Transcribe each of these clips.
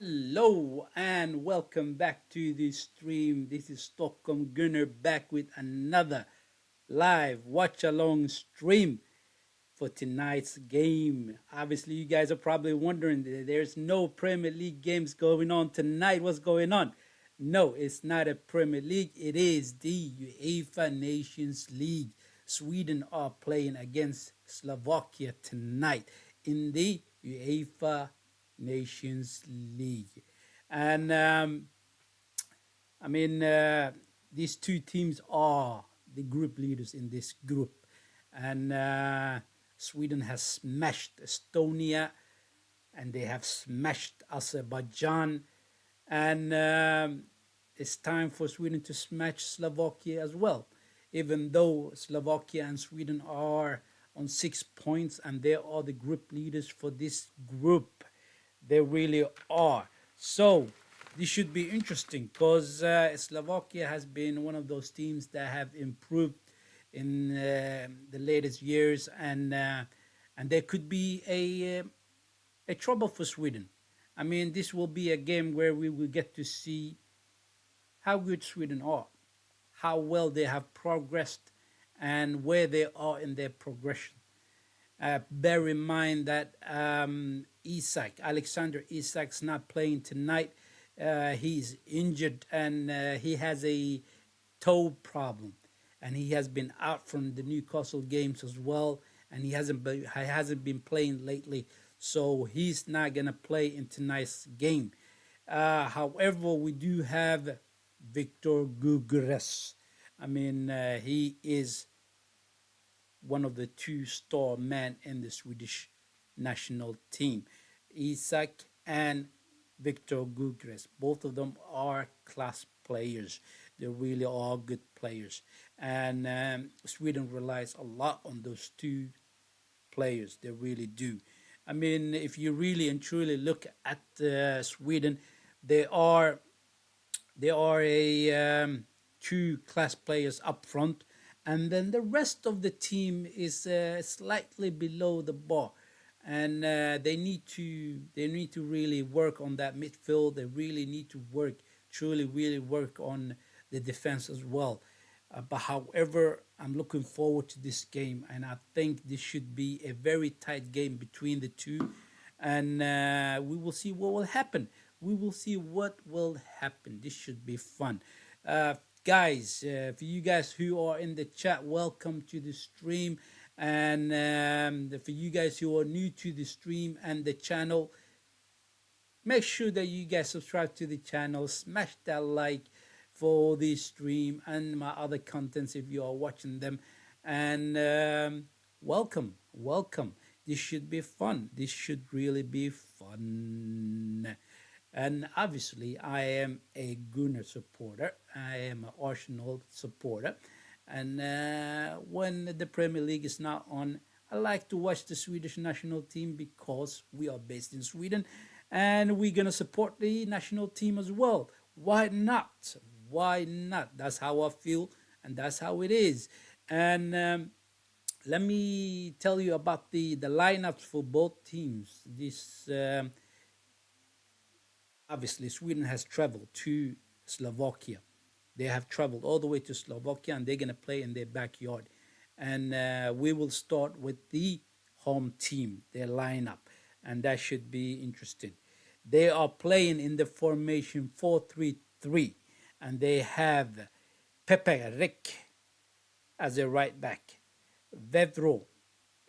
Hello and welcome back to the stream. This is Stockholm Gunner back with another live watch along stream for tonight's game. Obviously, you guys are probably wondering there's no Premier League games going on tonight. What's going on? No, it's not a Premier League. It is the UEFA Nations League. Sweden are playing against Slovakia tonight in the UEFA Nations League. And I mean, these two teams are the group leaders in this group. And Sweden has smashed Estonia and they have smashed Azerbaijan. And it's time for Sweden to smash Slovakia as well. Even though Slovakia and Sweden are on 6 points and they are the group leaders for this group. They really are. So this should be interesting because Slovakia has been one of those teams that have improved in the latest years, and there could be a trouble for Sweden. I mean, this will be a game where we will get to see how good Sweden are, how well they have progressed, and where they are in their progression. Bear in mind that Alexander Isak's not playing tonight. He's injured and he has a toe problem, and he has been out from the Newcastle games as well. And he hasn't been playing lately, so he's not gonna play in tonight's game. However, we do have Victor Gugres. I mean, he is one of the two-star men in the Swedish national team. Isak and Victor Gugres. Both of them are class players. They really are good players. And Sweden relies a lot on those two players. They really do. I mean, if you really and truly look at Sweden, they are a two class players up front, and then the rest of the team is slightly below the bar, and they need to really work on that midfield. They really need to truly really work on the defense as well. But however, I'm looking forward to this game, and I think this should be a very tight game between the two, and we will see what will happen. We will see what will happen. This should be fun. Guys, for you guys who are in the chat, welcome to the stream. And for you guys who are new to the stream and the channel, make sure that you guys subscribe to the channel, smash that like for the stream and my other contents if you are watching them. And welcome. This should be fun. This should really be fun. And obviously, I am a Gunnar supporter. I am an Arsenal supporter. And when the Premier League is not on, I like to watch the Swedish national team because we are based in Sweden and we're going to support the national team as well. Why not? Why not? That's how I feel and that's how it is. And let me tell you about the lineups for both teams. This obviously Sweden has traveled to Slovakia. They have traveled all the way to Slovakia and they're going to play in their backyard. And we will start with the home team, their lineup, and that should be interesting. They are playing in the formation 4-3-3, and they have Pepe Rick as a right back, Vevro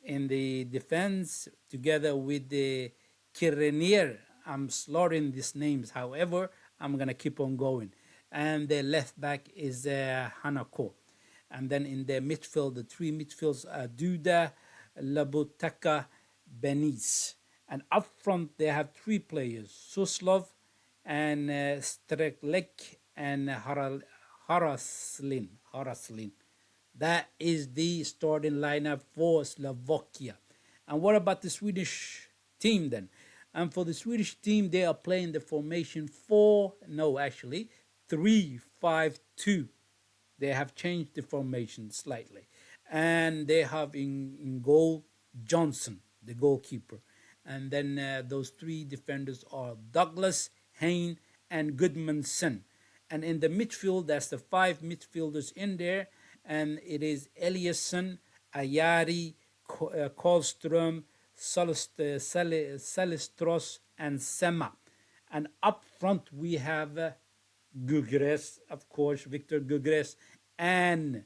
in the defense, together with the Kirenier. I'm slaughtering these names, however, I'm going to keep on going. And the left back is Hanako. And then in the midfield, the three midfields are Duda, Labutaka, Beniz. And up front, they have three players, Suslov and Streklek and Haraslin. That is the starting lineup for Slovakia. And what about the Swedish team then? And for the Swedish team, they are playing the formation 3-5-2. They have changed the formation slightly. And they have in goal Johnson, the goalkeeper. And then those three defenders are Douglas, Hein, and Goodmanson. And in the midfield, that's the five midfielders in there, and it is Eliasson, Ayari, Karlström, Salistros, and Sema. And up front, we have Gugres, of course, Victor Gugres, and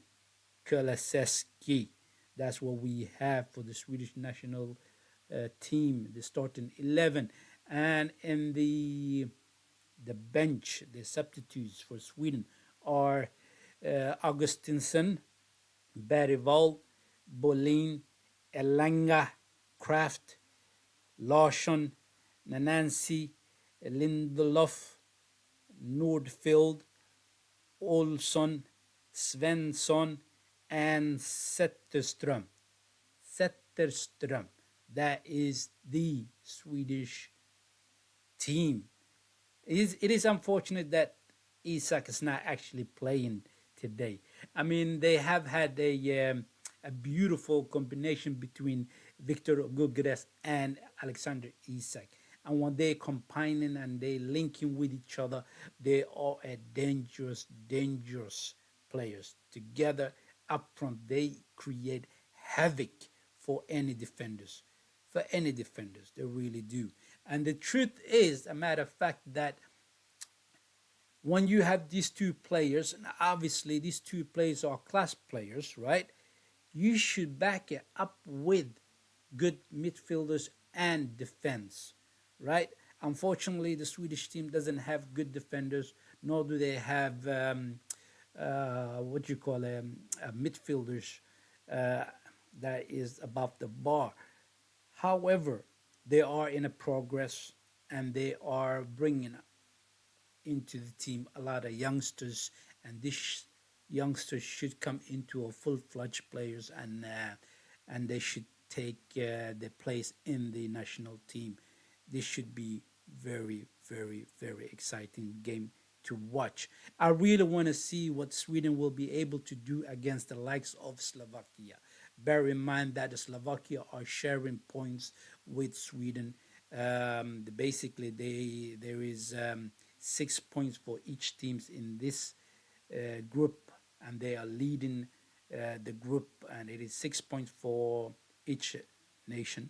Kulusevski. That's what we have for the Swedish national team, the starting 11. And in the bench, the substitutes for Sweden are Augustinsson, Bergvall, Bolin, Elanga, Kraft, Larsson, Nanansi, Lindelof, Nordfield, Olsson, Svensson, and Zetterström. Zetterström. That is the Swedish team. It is unfortunate that Isak is not actually playing today. I mean, they have had a beautiful combination between Victor Gugres and Alexander Isak. And when they combining and they linking with each other, they are a dangerous, dangerous players. Together up front, they create havoc for any defenders. For any defenders, they really do. And the truth is, a matter of fact, that when you have these two players, and obviously these two players are class players, right? You should back it up with good midfielders and defense, right? Unfortunately, the Swedish team doesn't have good defenders, nor do they have what you call midfielders uh, that is above the bar. However, they are in a progress and they are bringing into the team a lot of youngsters, and these youngsters should come into a full-fledged players, and they should take their place in the national team. This should be very, very, very exciting game to watch. I really want to see what Sweden will be able to do against the likes of Slovakia. Bear in mind that the Slovakia are sharing points with Sweden. Basically, there is 6 points for each teams in this group, and they are leading the group, and it is 6 points for each nation,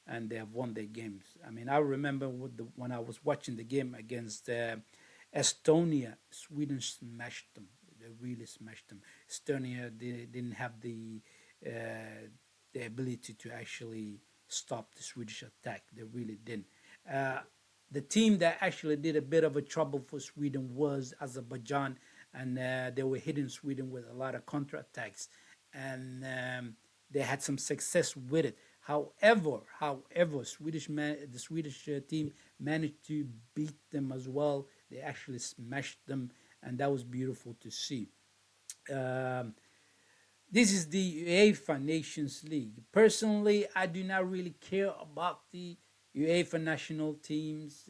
and they have won their games. I mean, I remember when I was watching the game against Estonia, Sweden smashed them. They really smashed them. Estonia didn't have the ability to actually stop the Swedish attack. They really didn't. The team that actually did a bit of a trouble for Sweden was Azerbaijan, and they were hitting Sweden with a lot of counterattacks, and they had some success with it. However, the Swedish team managed to beat them as well. They actually smashed them, and that was beautiful to see. Um, this is the UEFA Nations League. Personally, I do not really care about the UEFA national teams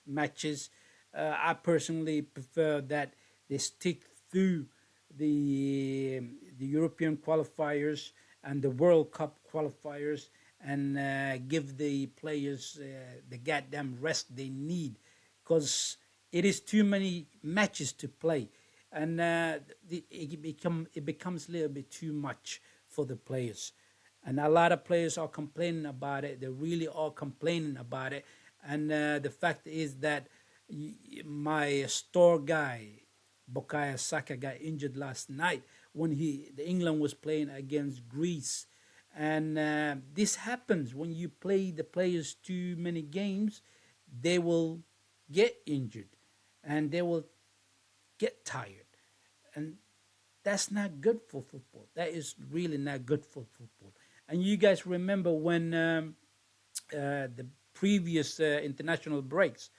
matches. I personally prefer that they stick through the the European qualifiers and the World Cup qualifiers, and give the players the goddamn rest they need, because it is too many matches to play, and it becomes a little bit too much for the players, and a lot of players are complaining about it. They really are complaining about it, and the fact is that my store guy Bukayo Saka got injured last night when the England was playing against Greece, and this happens when you play the players too many games. They will get injured, and they will get tired, and that's not good for football. That is really not good for football. And you guys remember when the previous international breaks,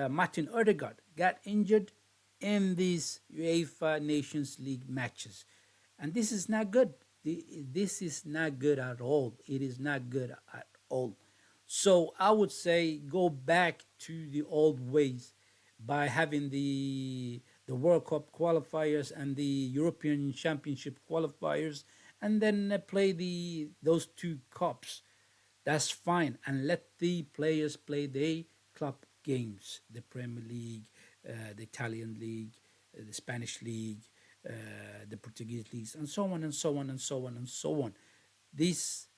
Martin Odegaard got injured in these UEFA Nations League matches. And this is not good. This is not good at all. It is not good at all. So I would say go back to the old ways by having the World Cup qualifiers and the European Championship qualifiers, and then play those two cups. That's fine, and let the players play their club games: the Premier League, the Italian League, the Spanish League, the Portuguese leagues, and so on and so on and so on and so on. This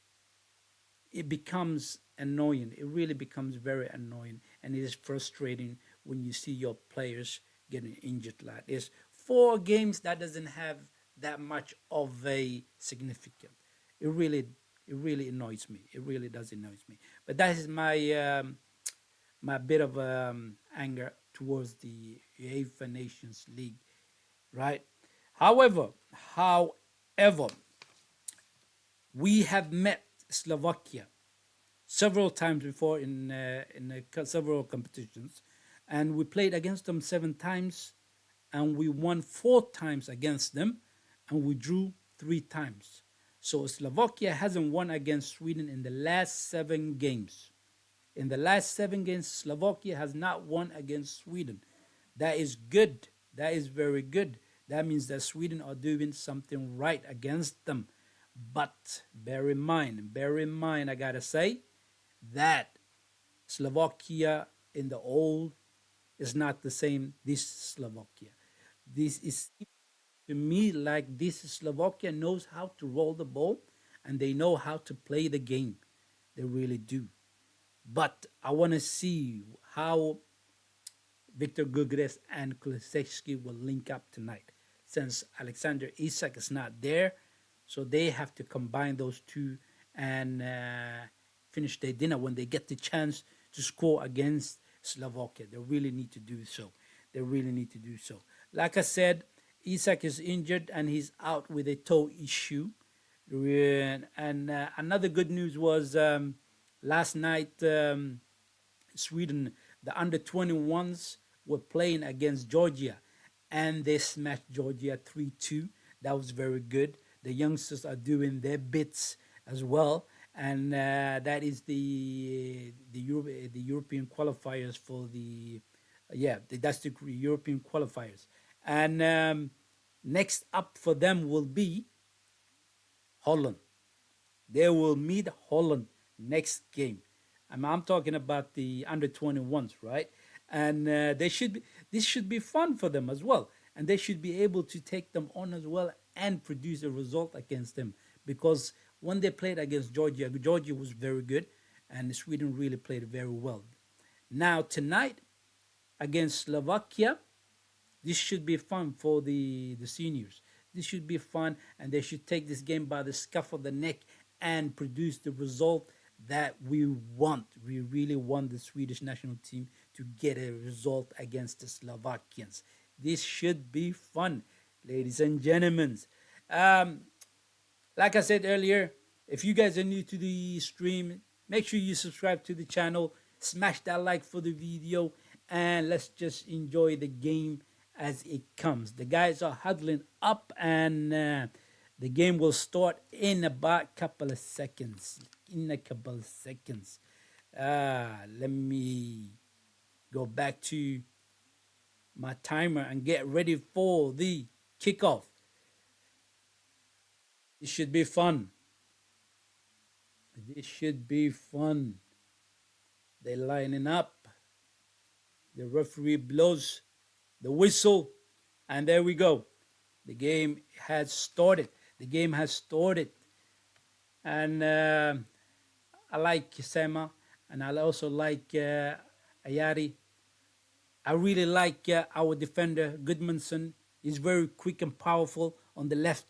it becomes annoying. It really becomes very annoying, and it is frustrating when you see your players getting injured like this. Four games that doesn't have that much of a significance. It really, it really annoys me. It really does annoys me. But that is my bit of anger towards the UEFA Nations League, right? However, however, we have met Slovakia several times before in several competitions, and we played against them 7 times, and we won 4 times against them, and we drew 3 times. So Slovakia hasn't won against Sweden in the last 7 games. In the last 7 games, Slovakia has not won against Sweden. That is good. That is very good. That means that Sweden are doing something right against them. But bear in mind, I gotta say that Slovakia in the old is not the same this Slovakia. This is to me like this Slovakia knows how to roll the ball and they know how to play the game. They really do. But I want to see how Victor Gugres and Kulisevsky will link up tonight. Since Alexander Isak is not there, so they have to combine those two and finish their dinner when they get the chance to score against Slovakia. They really need to do so. They really need to do so. Like I said, Isak is injured and he's out with a toe issue. And another good news was last night Sweden, the under 21s, were playing against Georgia and they smashed Georgia 3-2. That was very good. The youngsters are doing their bits as well. And that is the European qualifiers for that's the European qualifiers. And next up for them will be Holland. They will meet Holland next game. I'm talking about the under 21s, right? And this should be fun for them as well. And they should be able to take them on as well and produce a result against them. Because when they played against Georgia, Georgia was very good and Sweden really played very well. Now, tonight against Slovakia, this should be fun for the seniors. This should be fun, and they should take this game by the scruff of the neck and produce the result that we want. We really want the Swedish national team to get a result against the Slovakians. This should be fun, ladies and gentlemen. Like I said earlier, if you guys are new to the stream, make sure you subscribe to the channel, smash that like for the video, and let's just enjoy the game as it comes. The guys are huddling up, and the game will start in about a couple of seconds. Let me go back to my timer and get ready for the kickoff. This should be fun. This should be fun. They're lining up. The referee blows the whistle, and there we go. The game has started. The game has started. And I like Sema, and I also like Ayari. I really like our defender, Goodmanson. He's very quick and powerful on the left,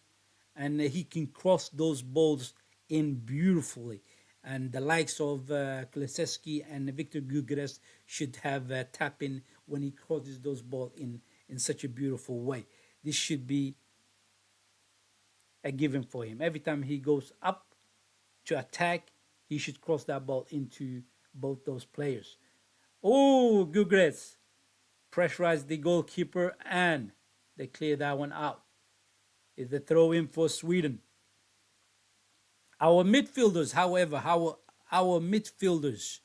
and he can cross those balls in beautifully. And the likes of Kulisevsky and Victor Gugres should have tap in when he crosses those balls in such a beautiful way. This should be a given for him. Every time he goes up to attack, he should cross that ball into both those players. Oh, Gugres pressurized the goalkeeper and they clear that one out. It's the throw in for Sweden. Our midfielders, however, our midfielders,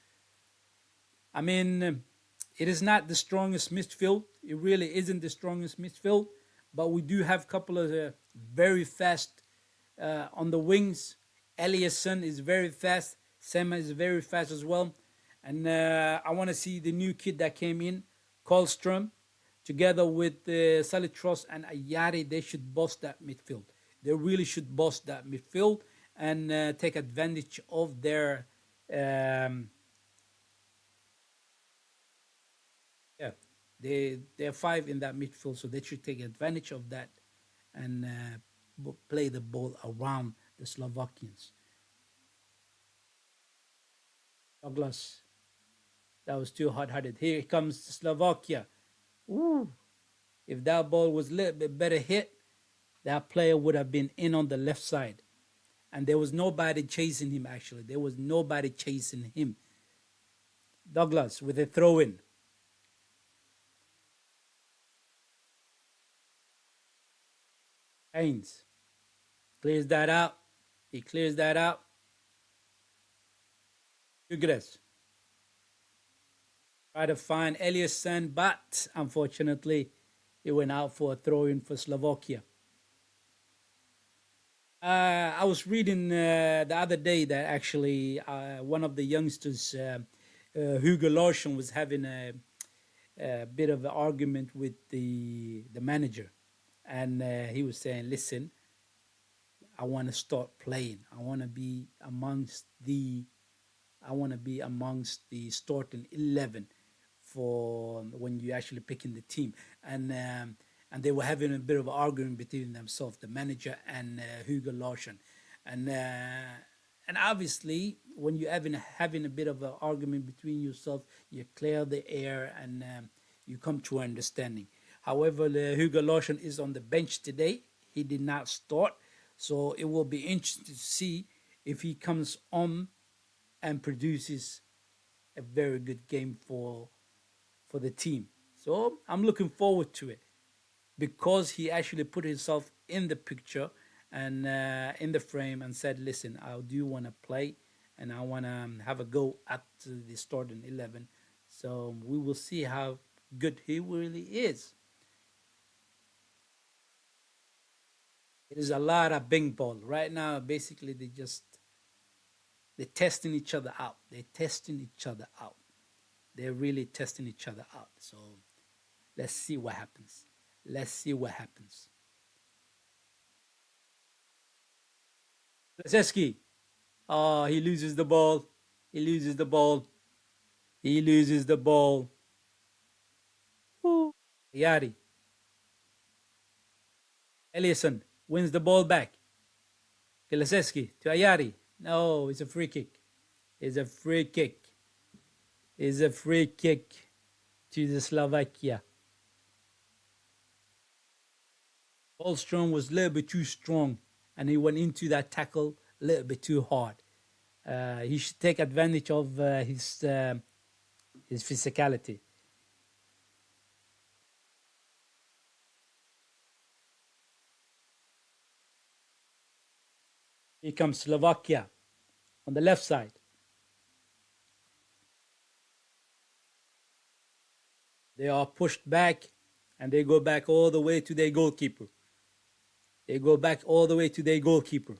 I mean, it is not the strongest midfield. It really isn't the strongest midfield, but we do have a couple of very fast on the wings. Eliasson is very fast. Sema is very fast as well. And I want to see the new kid that came in, Karlstrom, together with Salitros and Ayari. They should boss that midfield. They really should boss that midfield and take advantage of their um, yeah. They're five in that midfield, so they should take advantage of that and play the ball around the Slovakians. Douglas, that was too hard-headed. Here comes Slovakia. Ooh, if that ball was a little bit better hit, that player would have been in on the left side. And there was nobody chasing him, actually. There was nobody chasing him. Douglas with a throw in. Haynes clears that out. He clears that out. Ugres try to find Eliasson, but unfortunately, he went out for a throw in for Slovakia. I was reading the other day that actually one of the youngsters, Hugo Larsson, was having a bit of an argument with the manager, and he was saying, "Listen, I want to start playing. I want to be amongst the starting 11 for when you actually picking the team." And they were having a bit of an argument between themselves, the manager and Hugo Larsson, and obviously when you're having a bit of an argument between yourself, you clear the air and you come to an understanding. However, Hugo Larsson is on the bench today. He did not start, so it will be interesting to see if he comes on and produces a very good game for the team. So I'm looking forward to it because he actually put himself in the picture and in the frame and said, "Listen, I do want to play and I want to have a go at the starting 11." So we will see how good he really is. It is a lot of bing ball right now. Basically, they're testing each other out. They're testing each other out. They're really testing each other out. So let's see what happens. Let's see what happens. Lezeski. Oh, he loses the ball. He loses the ball. He loses the ball. Yari. Eliasson wins the ball back. Lezeski to Ayari. No, it's a free kick. It's a free kick. It's a free kick to the Slovakia. Holstrom was a little bit too strong and he went into that tackle a little bit too hard. He should take advantage of his physicality. Here comes Slovakia on the left side. They are pushed back and they go back all the way to their goalkeeper. They go back all the way to their goalkeeper.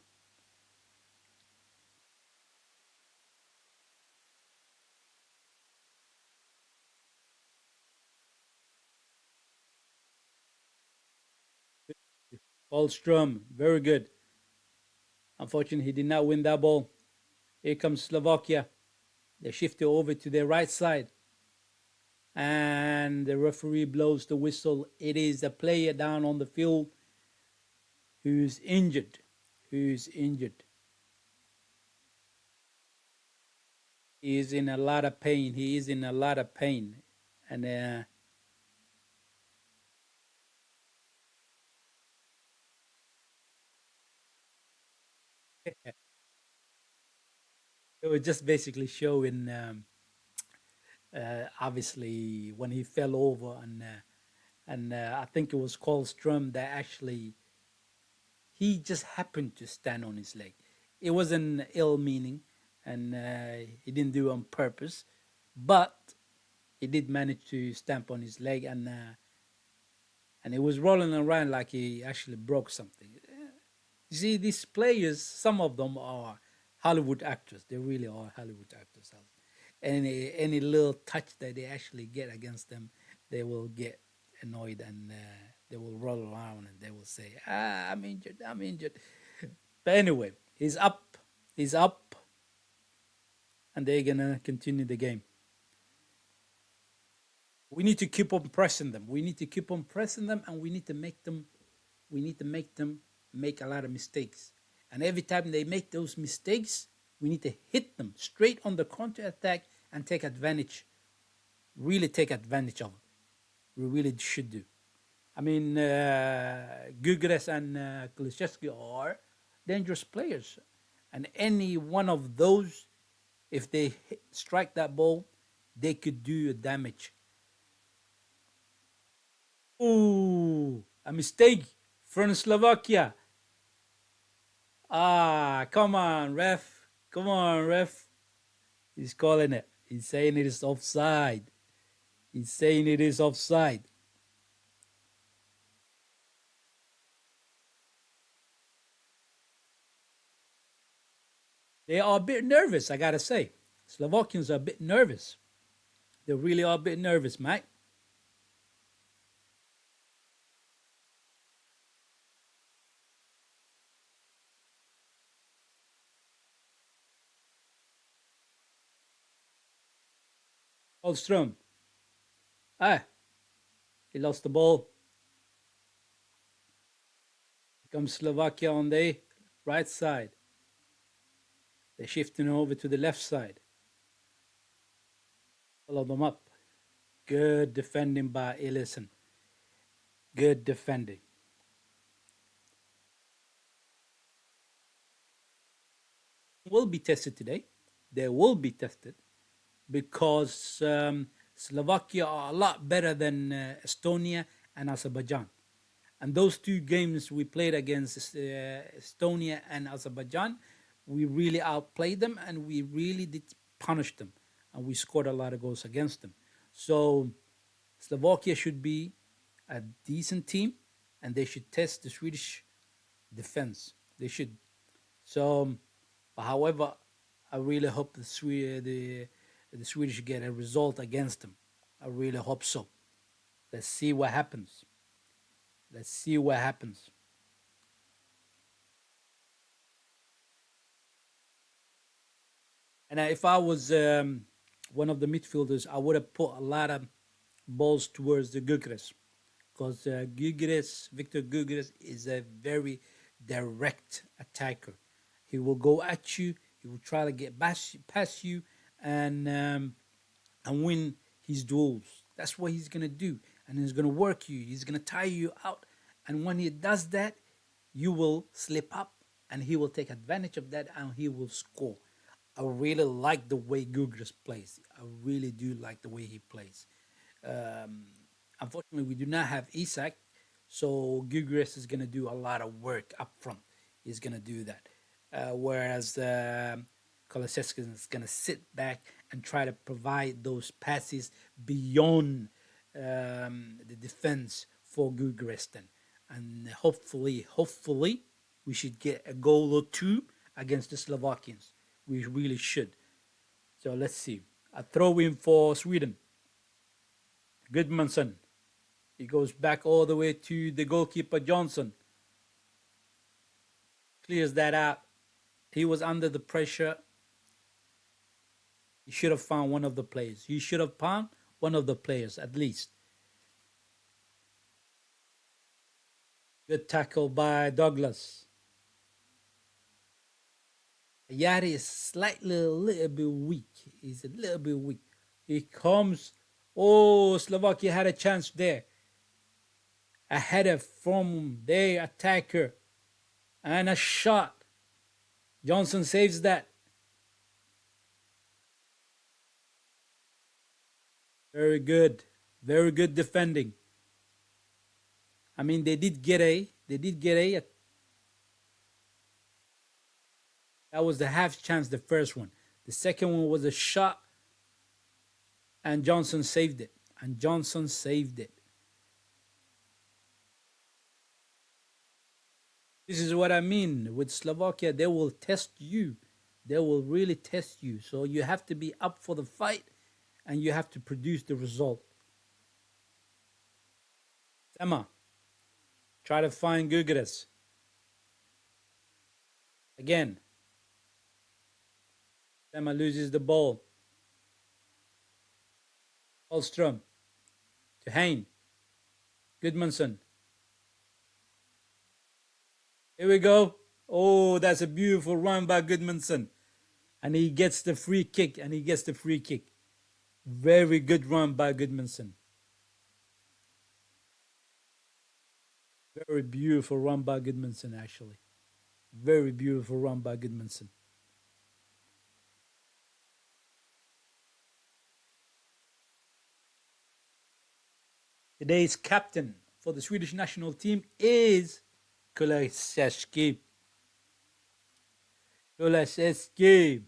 Holstrom, very good. Unfortunately, he did not win that ball. Here comes Slovakia. They shift it over to their right side. And the referee blows the whistle. It is a player down on the field who's injured. Who's injured. He is in a lot of pain. He is in a lot of pain. And it was just basically showing, obviously, when he fell over and I think it was Karlstrom that actually he just happened to stand on his leg. It wasn't ill meaning, and he didn't do it on purpose, but he did manage to stamp on his leg, and he was rolling around like he actually broke something. You see, these players, some of them are Hollywood actors. They really are Hollywood actors. any little touch that they actually get against them, they will get annoyed and they will roll around and they will say, "Ah, I'm injured. I'm injured." But anyway, he's up, and they're gonna continue the game. We need to keep on pressing them. We need to keep on pressing them, and we need to make them. We need to make them make a lot of mistakes. And every time they make those mistakes, we need to hit them straight on the counter attack and take advantage. Really take advantage of it. We really should do. I mean, Gugres and Kuliszewski are dangerous players, and any one of those, if they strike that ball, they could do damage. Ooh, a mistake from Slovakia. Ah, come on, ref. Come on, ref. He's calling it. He's saying it is offside. He's saying it is offside. They are a bit nervous, I gotta say. Slovakians are a bit nervous. They really are a bit nervous, mate. Holstrom. Ah, he lost the ball. Here comes Slovakia on the right side. They're shifting over to the left side. Follow them up. Good defending by Ellison. Good defending. Will be tested today. They will be tested because Slovakia are a lot better than Estonia and Azerbaijan. And those two games we played against Estonia and Azerbaijan, we really outplayed them and we really did punish them. And we scored a lot of goals against them. So Slovakia should be a decent team and they should test the Swedish defense. They should. So, but however, I really hope the Swedish get a result against them. I really hope so. Let's see what happens. Let's see what happens. And if I was one of the midfielders, I would have put a lot of balls towards the Gyökeres because Victor Gyökeres is a very direct attacker. He will go at you. He will try to get past you and win his duels. That's what he's gonna do, and he's gonna work you. He's gonna tire you out, and when he does that, you will slip up, and he will take advantage of that, and he will score. I really like the way Gyökeres plays. I really do like the way he plays. Um, Unfortunately, we do not have Isak, so Gyökeres is going to do a lot of work up front. He's going to do that. Whereas Kulusevski is going to sit back and try to provide those passes beyond the defense for Gyökeres then. And hopefully, we should get a goal or two against the Slovakians. We really should. So let's see. A throw in for Sweden. Goodmanson. He goes back all the way to the goalkeeper Johnson. Clears that out. He was under the pressure. He should have found one of the players. He should have found one of the players at least. Good tackle by Douglas. Yari is slightly a little bit weak. He's a little bit weak. He comes. Oh, Slovakia had a chance there. A header from their attacker. And a shot. Johnson saves that. Very good. Very good defending. I mean, they did get a. That was the half chance, the first one. The second one was a shot, and Johnson saved it. This is what I mean with Slovakia. They will test you. They will really test you. So you have to be up for the fight and you have to produce the result. Emma, try to find Gugres. Again, Emma loses the ball. Holstrom to Hein. Goodmanson. Here we go. Oh, that's a beautiful run by Goodmanson. And he gets the free kick. Very good run by Goodmanson. Very beautiful run by Goodmanson, actually. Very beautiful run by Goodmanson. Today's captain for the Swedish national team is Kulusevski. Kulusevski.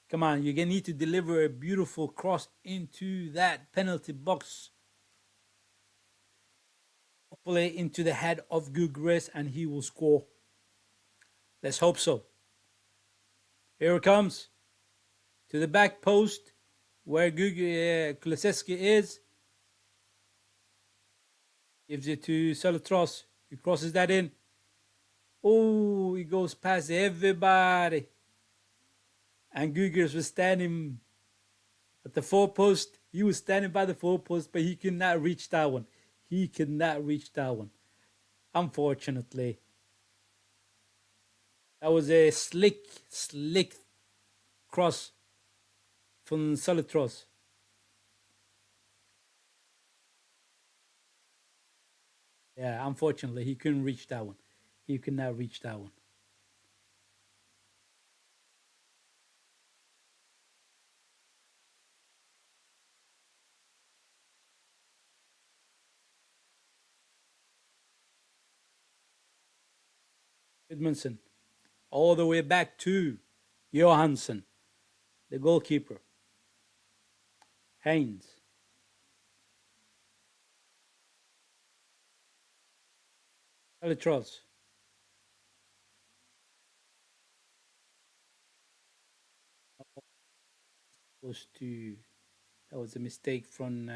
Come on, you need to deliver a beautiful cross into that penalty box. Hopefully into the head of Gugres and he will score. Let's hope so. Here it comes. To the back post where Kulusevski is. Gives it to Salutros. He crosses that in. Oh, he goes past everybody. And Gugers was standing at the 4 post. He was standing by the 4 post, but he could not reach that one. Unfortunately. That was a slick cross from Salutros. Yeah, unfortunately, he couldn't reach that one. He could not reach that one. Edmondson, all the way back to Johansson, the goalkeeper. Haynes. Salutros. That was a mistake from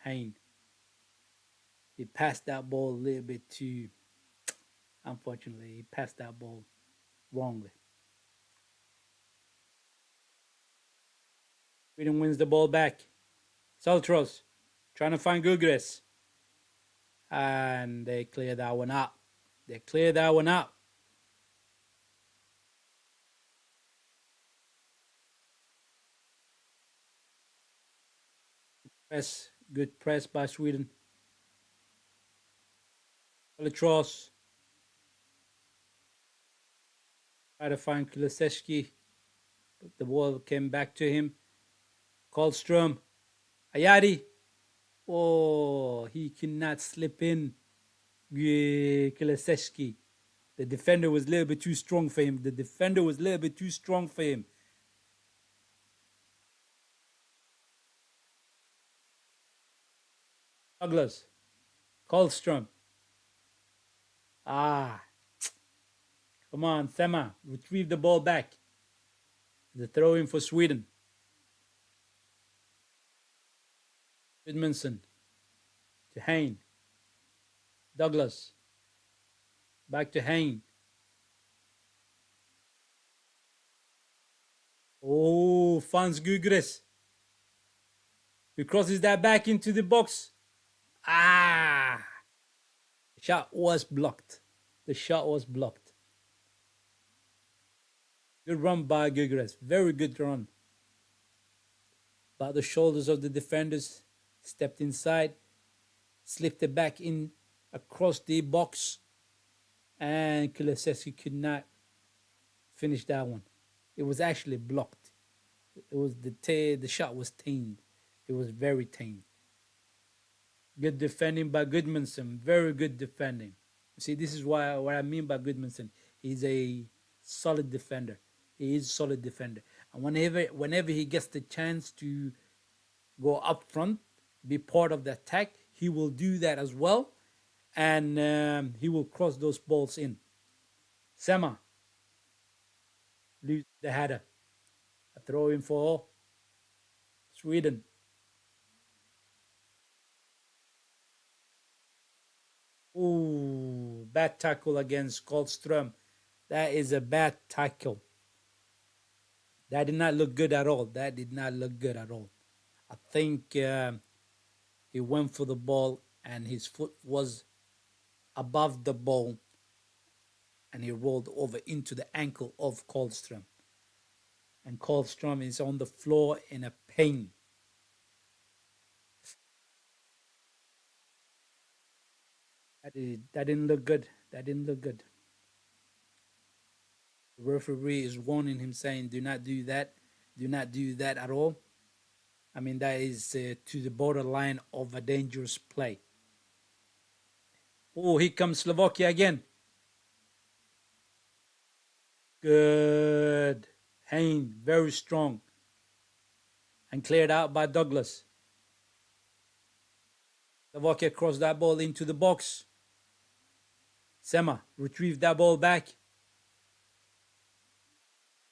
Hein. He passed that ball a little bit too. Unfortunately, he passed that ball wrongly. Sweden wins the ball back. Salutros trying to find Gugres. And they clear that one out. Good press by Sweden. Salutros. Try to find Kulusevski. But the ball came back to him. Karlström. Ayadi. Oh, he cannot slip in. Kulusevski. The defender was a little bit too strong for him. Douglas. Karlström. Come on, Thema. Retrieve the ball back. The throw in for Sweden. Edmondson. To Hein. Douglas. Back to Hein. Oh, finds Gugres. He crosses that back into the box. The shot was blocked. Good run by Gugres. Very good run. By the shoulders of the defenders. Stepped inside. Slipped it back in across the box. And Kulusevski could not finish that one. It was actually blocked. It was the shot was tamed. It was very tamed. Good defending by Goodmanson. Very good defending. See, this is what I mean by Goodmanson. He's a solid defender. And whenever he gets the chance to go up front, be part of the attack, he will do that as well. And he will cross those balls in. Sema. lose the header. A throw in for Sweden. Ooh, bad tackle against Goldström. That is a bad tackle. That did not look good at all. That did not look good at all. I think he went for the ball and his foot was above the ball and he rolled over into the ankle of Goldström. And Goldström is on the floor in a pain. That didn't look good. That didn't look good. The referee is warning him, saying, "Do not do that. Do not do that at all." I mean, that is to the borderline of a dangerous play. Oh, here comes Slovakia again. Good. Hain, very strong. And cleared out by Douglas. Slovakia crossed that ball into the box. Sema retrieved that ball back.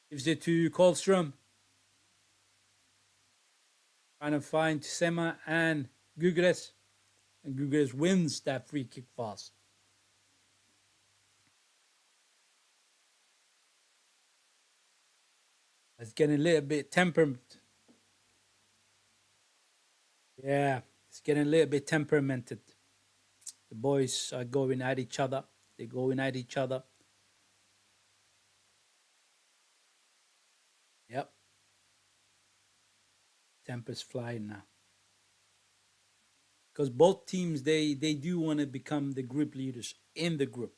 Gives it to Karlström. Trying to find Sema and Gugres. And Gugres wins that free kick pass. It's getting a little bit temperament. Yeah, it's getting a little bit temperamented. The boys are going at each other. They're going at each other. Yep. Temper's flying now. Because both teams, they do want to become the group leaders in the group.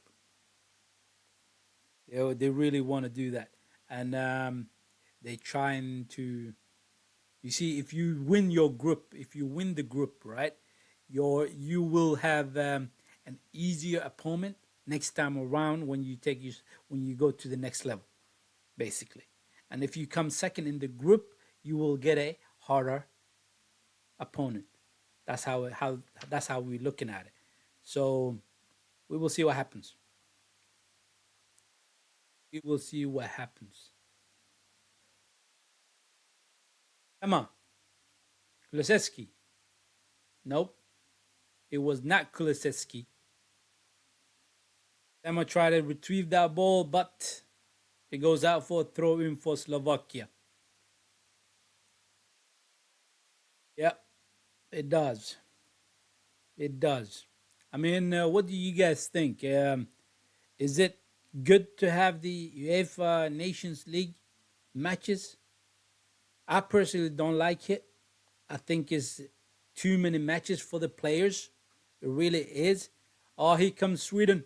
They really want to do that. And they trying to, you see, if you win your group, if you win the group, right, you will have an easier opponent next time around when you go to the next level, basically. And if you come second in the group, you will get a harder opponent. That's how we're looking at it. So we will see what happens. We will see what happens. Emma Kulisevsky. Nope, it was not Kulisevsky. Emma tried to retrieve that ball, but it goes out for a throw in for Slovakia. Yep, it does. It does. I mean, what do you guys think? Is it good to have the UEFA Nations League matches? I personally don't like it. I think it's too many matches for the players. It really is. Oh, here comes Sweden.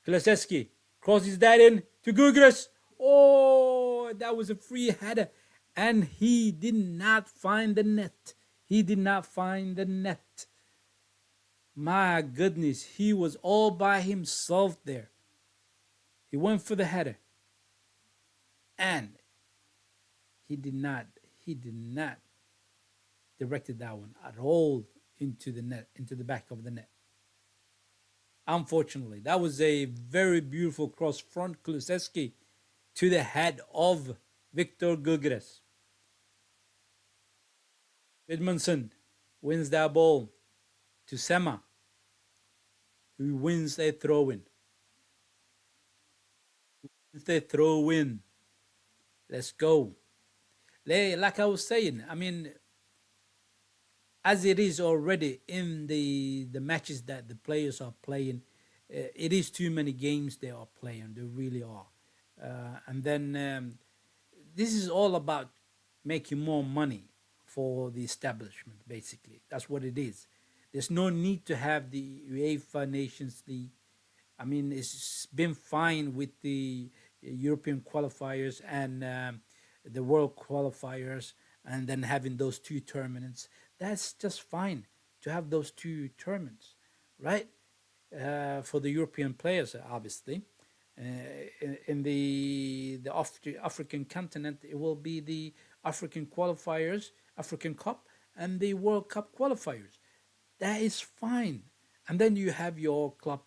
Kulusevski crosses that in to Gugres. Oh, that was a free header. And he did not find the net. He did not find the net. My goodness, he was all by himself there. He went for the header. And he did not directed that one at all into the net, into the back of the net. Unfortunately, that was a very beautiful cross front Kulusevski to the head of Victor Gugres. Edmondson wins that ball to Sema, who wins a throw-in. Let's go. Like I was saying, I mean, as it is already in the matches that the players are playing, it is too many games they are playing. They really are. And then this is all about making more money for the establishment, basically. That's what it is. There's no need to have the UEFA Nations League. I mean, it's been fine with the European qualifiers and the world qualifiers, and then having those two tournaments. That's just fine to have those two tournaments, right? For the European players, obviously. In the African continent, it will be the African qualifiers, African Cup, and the World Cup qualifiers. That is fine. And then you have your club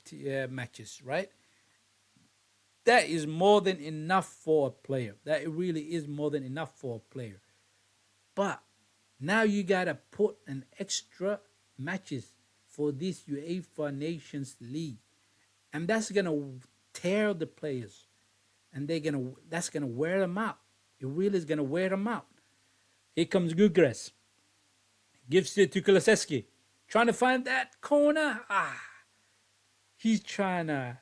matches, right? That is more than enough for a player. That really is more than enough for a player. But now you gotta put an extra matches for this UEFA Nations League, and that's gonna tear the players, and that's gonna wear them out. It really is gonna wear them out. Here comes Gugres, gives it to Kulusevski, trying to find that corner. He's trying to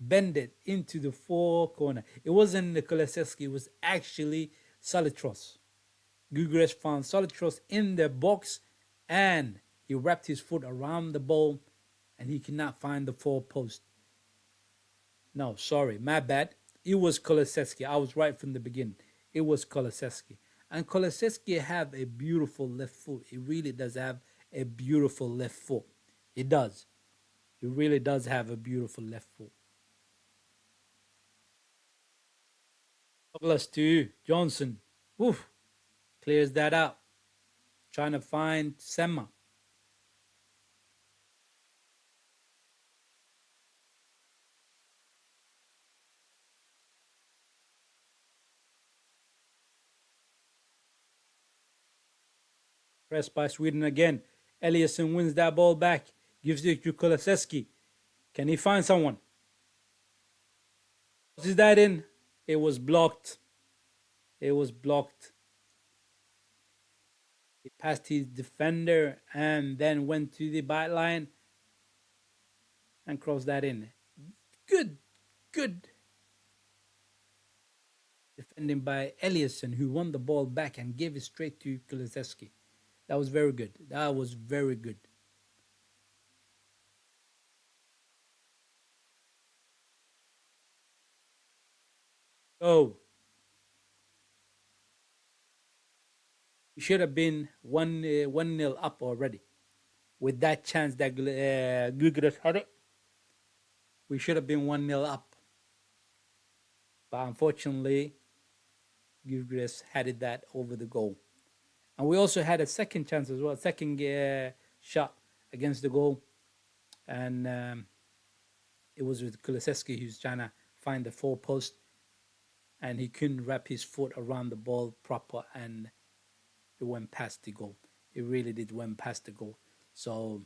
bend it into the four corner. It wasn't Kulusevski, it was actually Salitros. Gugres found Salitros in the box, and he wrapped his foot around the ball, and he could not find the four post. No, sorry, my bad. It was Kulusevski. I was right from the beginning. It was Kulusevski. And Kulusevski have a beautiful left foot. He really does have a beautiful left foot. He does. He really does have a beautiful left foot. Douglas to Johnson. Woof. Clears that out. Trying to find Sema. Pressed by Sweden again. Eliasson wins that ball back. Gives it to Kulusevski. Can he find someone? Is that in? It was blocked. It was blocked. He passed his defender and then went to the byline and crossed that in. Good, good defending by Eliasson, who won the ball back and gave it straight to Kulusevski. That was very good. That was very good. So we should have been 1-0 up already. With that chance that Gugres had it, we should have been 1-0 up. But unfortunately, Gugres headed that over the goal. And we also had a second chance as well, second shot against the goal. And it was with Kulusevski, who's trying to find the four post. And he couldn't wrap his foot around the ball proper, and it went past the goal. It really did went past the goal. So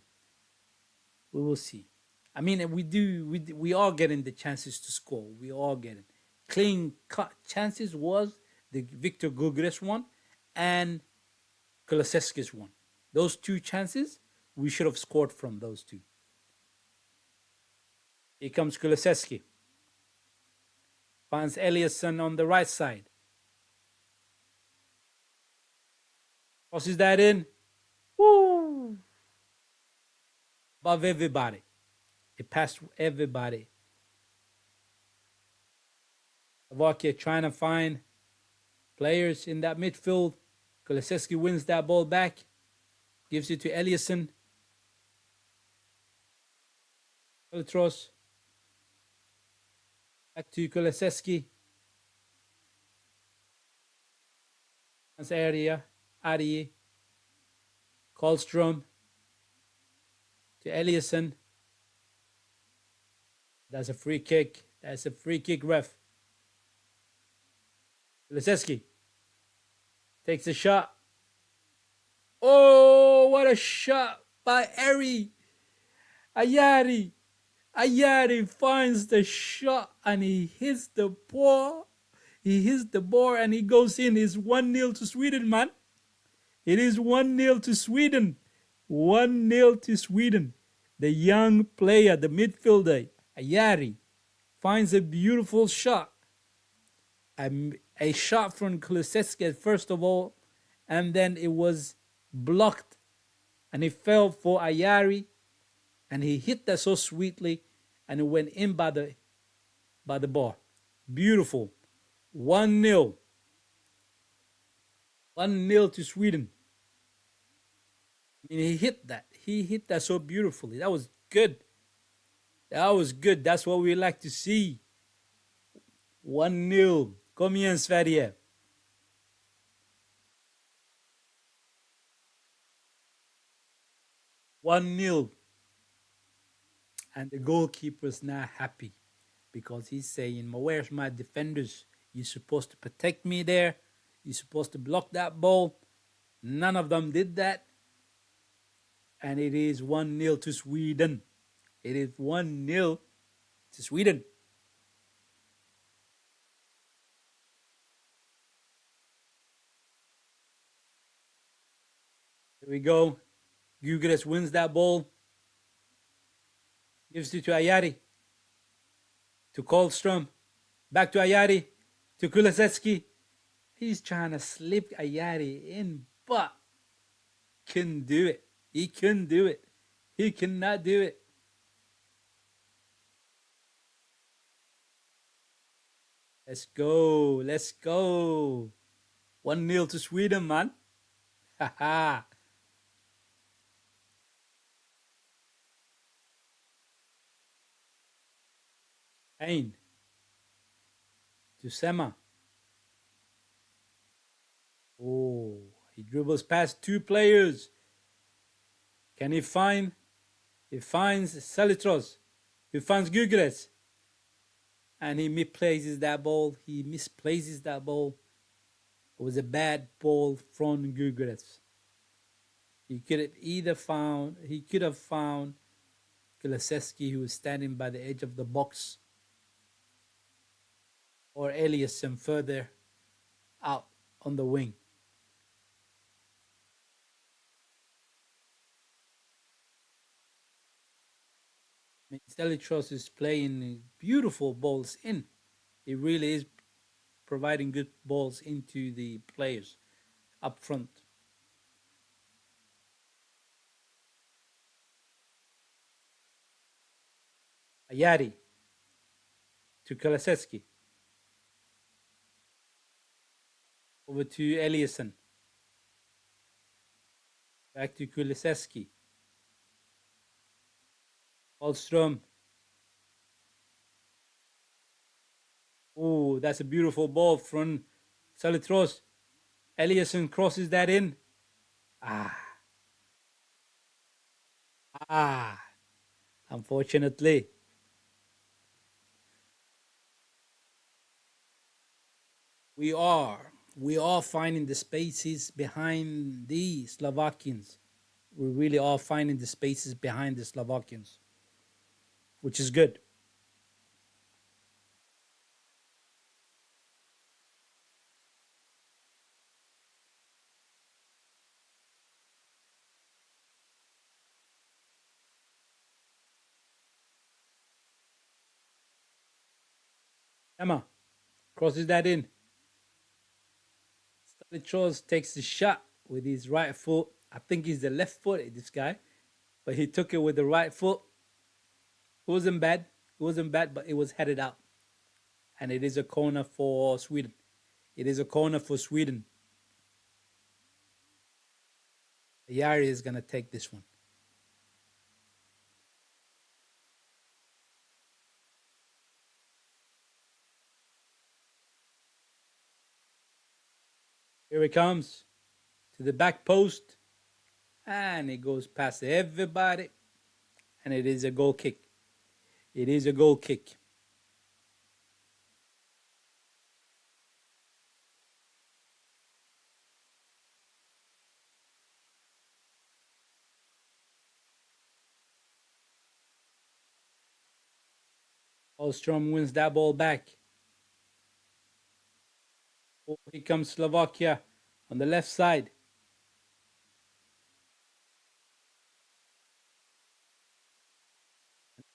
we will see. I mean, we are getting the chances to score. We are getting clean cut chances. Was the Victor Gugres one and Kulusevski's one. Those two chances, we should have scored from those two. Here comes Kulusevski. Finds Eliasson on the right side. Crosses that in. Woo! Above everybody. It passed everybody. Slovakia trying to find players in that midfield. Kulusevski wins that ball back. Gives it to Eliasson. Peltros. Back to Kulusevski. Area. Ari. Karlstrom. To Eliasson. That's a free kick. That's a free kick, ref. Kulusevski takes a shot. Oh, what a shot by Ari. Ayari. Ayari finds the shot and he hits the ball. He hits the ball and he goes in. It's 1-0 to Sweden, man. It is 1-0 to Sweden. 1-0 to Sweden. The young player, the midfielder, Ayari, finds a beautiful shot. A shot from Kulusevski first of all, and then it was blocked, and it fell for Ayari, and he hit that so sweetly, and it went in by the bar. Beautiful. 1-0. 1-0 to Sweden. I mean, he hit that. He hit that so beautifully. That was good. That was good. That's what we like to see. 1-0. Kom igen, Sverige. One 0 And the goalkeeper's not happy because he's saying, where's my defenders? You're supposed to protect me there. You're supposed to block that ball. None of them did that. And it is 1-0 to Sweden. It is 1-0 to Sweden. Here we go. Gyökeres wins that ball. Gives it to Ayari. To Karlström. Back to Ayari. To Kulusevski. He's trying to slip Ayari in, but couldn't do it. He couldn't do it. He cannot do it. Let's go. Let's go. 1-0 to Sweden, man. Haha. Kane to Sema. Oh, he dribbles past two players. Can he find? He finds Salitros. He finds Gyökeres. And he misplaces that ball. He misplaces that ball. It was a bad ball from Gyökeres. He could have found Kulusevski, who was standing by the edge of the box, or Eliasson further out on the wing. I mean, Stelichos is playing beautiful balls in. He really is providing good balls into the players up front. Ayari to Kulusevski. Over to Eliasson. Back to Kulusevski. Karlström. Oh, that's a beautiful ball from Salitros. Eliasson crosses that in. Ah. Ah. Unfortunately. We are finding the spaces behind the Slovakians. We really are finding the spaces behind the Slovakians, which is good. Emma crosses that in. Stelichos takes the shot with his right foot. I think he's the left foot, this guy, but he took it with the right foot. It wasn't bad. It wasn't bad, but it was headed out. And it is a corner for Sweden. It is a corner for Sweden. Yari is going to take this one. Here he comes to the back post. And it goes past everybody. And it is a goal kick. It is a goal kick. Holstrom wins that ball back. Oh, here comes Slovakia on the left side.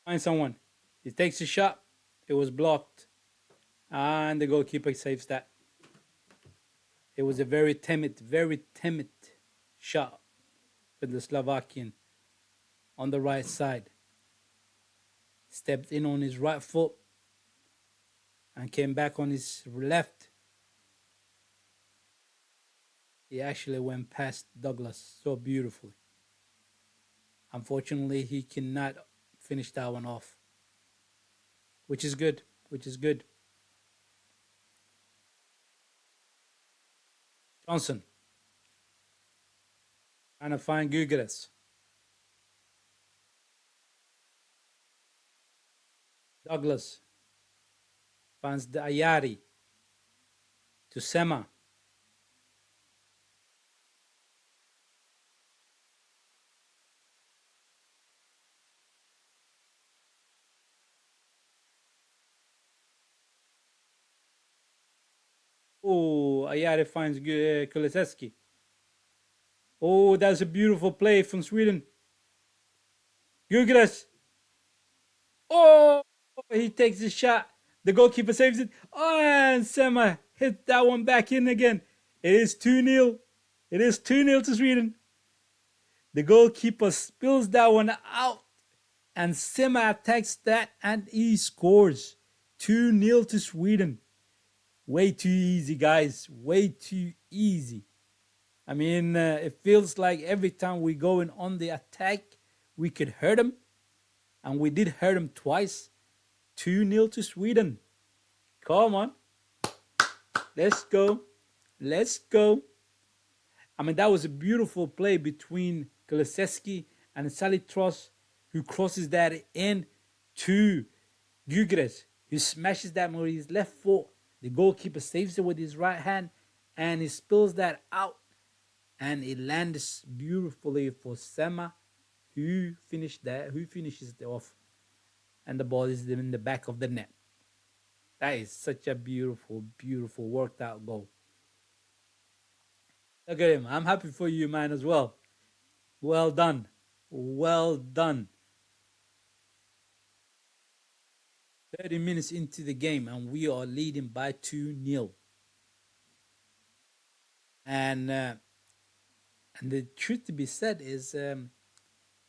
Find someone. He takes a shot. It was blocked. And the goalkeeper saves that. It was a very timid shot for the Slovakian on the right side. Stepped in on his right foot and came back on his left. He actually went past Douglas so beautifully. Unfortunately, he cannot finish that one off, which is good. Johnson trying to find Gyökeres. Douglas finds the Ayari to Sema. Oh, Ayari finds Kulusevski. Oh, that's a beautiful play from Sweden. Gugres. Oh, he takes the shot. The goalkeeper saves it. Oh, and Sema hit that one back in again. It is 2-0. It is 2-0 to Sweden. The goalkeeper spills that one out. And Sema attacks that and he scores. 2-0 to Sweden. Way too easy, guys. Way too easy. I mean, it feels like every time we go in on the attack, we could hurt them. And we did hurt them twice. 2-0 to Sweden. Come on. Let's go. Let's go. I mean, that was a beautiful play between Kulusevski and Salitros, who crosses that in to Gugres, who smashes that with his left foot. The goalkeeper saves it with his right hand, and he spills that out, and it lands beautifully for Sema, who finishes it off, and the ball is in the back of the net. That is such a beautiful, beautiful worked out goal. Look at him. I'm happy for you, man, as well. Well done. Well done. 30 minutes into the game, and we are leading by 2-0. And the truth to be said is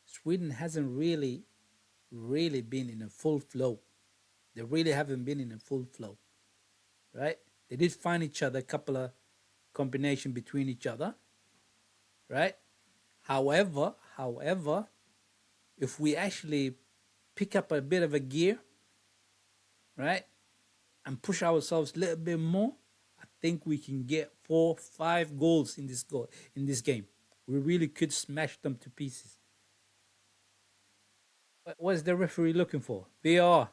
Sweden hasn't really been in a full flow. They really haven't been in a full flow, right? They did find each other, a couple of combination between each other, right? However, if we actually pick up a bit of a gear, right, and push ourselves a little bit more, I think we can get 4-5 goals in this game. We really could smash them to pieces. What is the referee looking for? VAR.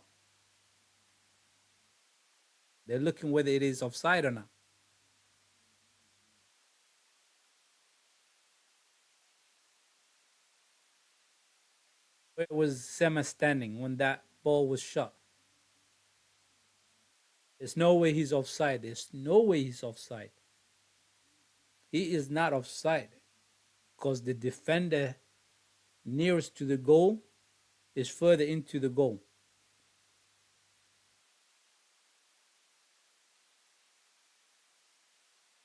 They're looking whether it is offside or not. Where was Sema standing when that ball was shot? There's no way he's offside. There's no way he's offside. He is not offside because the defender nearest to the goal is further into the goal.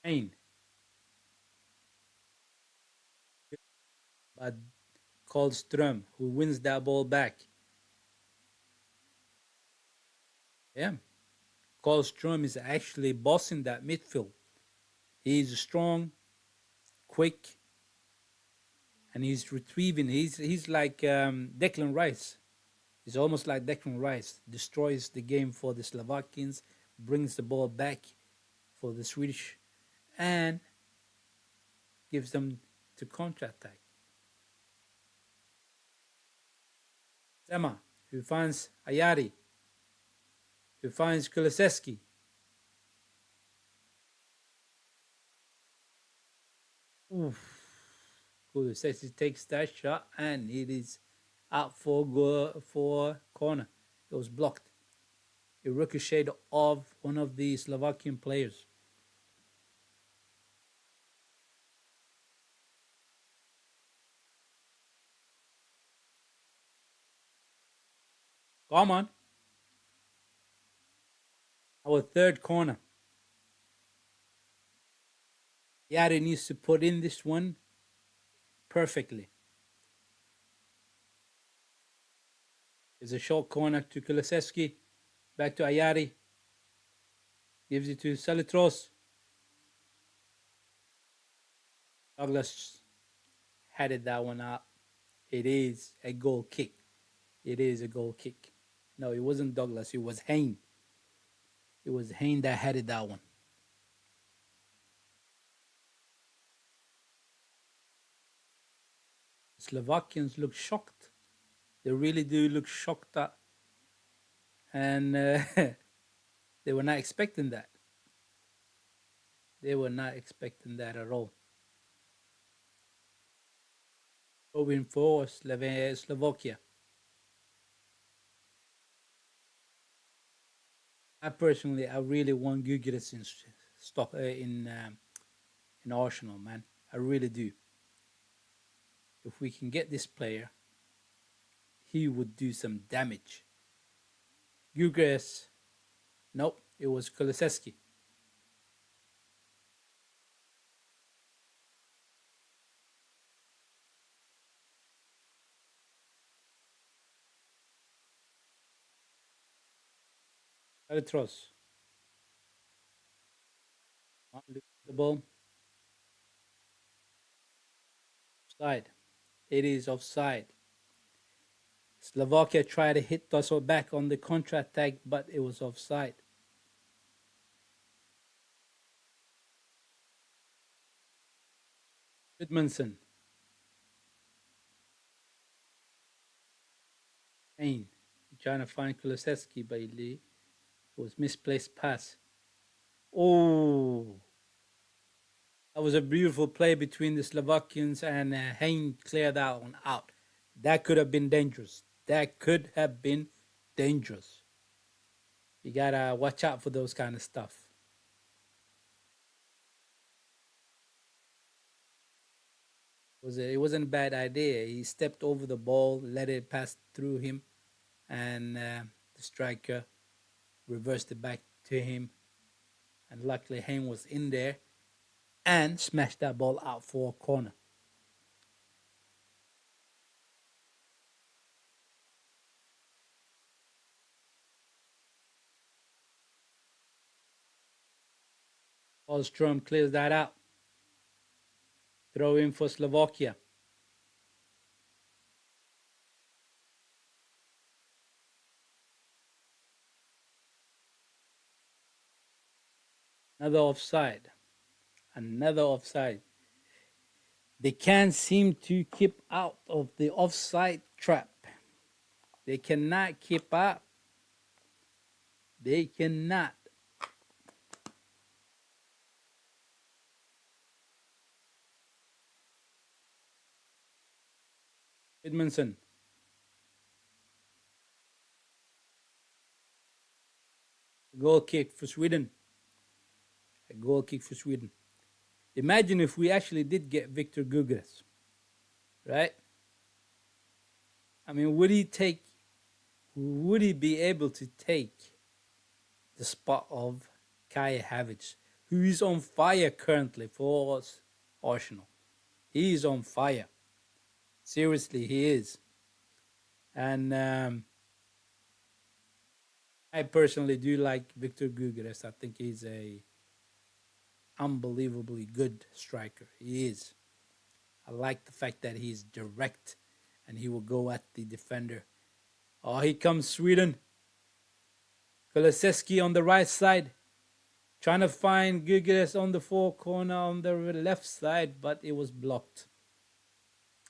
Pain. But Karlström, who wins that ball back. Yeah. Karlström is actually bossing that midfield. He's strong, quick, and he's retrieving. He's like Declan Rice. He's almost like Declan Rice. Destroys the game for the Slovakians, brings the ball back for the Swedish, and gives them to counter-attack. Sema, who finds Ayari, who finds Kulusevski. Oof. Kulusevski takes that shot, and it is out for corner. It was blocked. It ricocheted off one of the Slovakian players. Come on. Our third corner. Yari needs to put in this one perfectly. There's a short corner to Kulusevski. Back to Ayari. Gives it to Salitros. Douglas headed that one out. It is a goal kick. It is a goal kick. No, it wasn't Douglas. It was Hain. It was Hain that headed that one. Slovakians look shocked. They really do look shocked. And They were not expecting that. They were not expecting that at all. Going for Slovakia. I really want Gyökeres in stock in Arsenal, man. I really do. If we can get this player, he would do some damage. Gyökeres, nope, it was Kulusevski. Petros, the ball, offside. It is offside. Slovakia tried to hit us back on the contra attack, but it was offside. Goodmanson, Kane, trying to find Kulusevski, but it was misplaced pass. Oh, that was a beautiful play between the Slovakians, and Hein cleared that one out. That could have been dangerous. That could have been dangerous. You gotta watch out for those kind of stuff. It wasn't a bad idea. He stepped over the ball, let it pass through him, and the striker reversed it back to him. And luckily, Hein was in there and smashed that ball out for a corner. Hallstrom clears that out. Throw in for Slovakia. Another offside. Another offside. They can't seem to keep out of the offside trap. They cannot keep up. They cannot. Edmondson. Goal kick for Sweden. A goal kick for Sweden. Imagine if we actually did get Victor Gyökeres, right? I mean, would he be able to take the spot of Kai Havertz, who is on fire currently for us, Arsenal? He is on fire. Seriously, he is. And I personally do like Victor Gyökeres. I think he's a unbelievably good striker. He is. I like the fact that he's direct and he will go at the defender. Oh, here comes Sweden. Kulusevski on the right side, trying to find Gyökeres on the four corner on the left side, but it was blocked.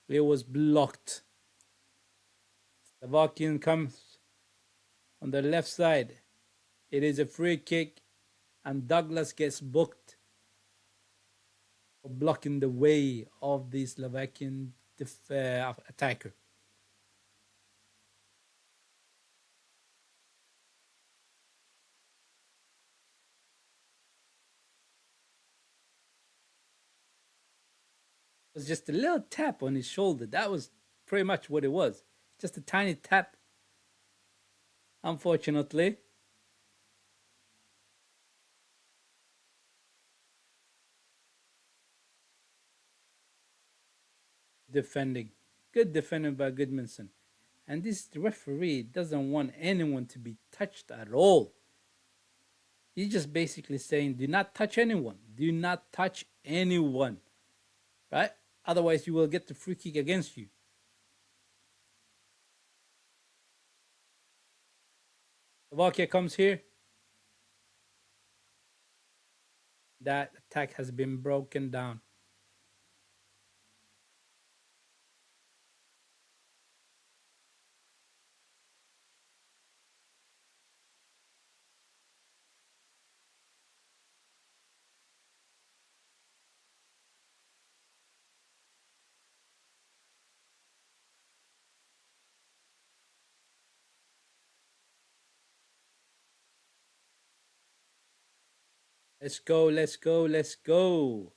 It was blocked. Slovakian comes on the left side. It is a free kick, and Douglas gets booked for blocking the way of the Slovakian attacker. It was just a little tap on his shoulder. That was pretty much what it was. Just a tiny tap. Unfortunately, defending. Good defending by Goodmanson. And this referee doesn't want anyone to be touched at all. He's just basically saying, do not touch anyone. Do not touch anyone. Right? Otherwise, you will get the free kick against you. Slovakia comes here. That attack has been broken down. Let's go, let's go, let's go.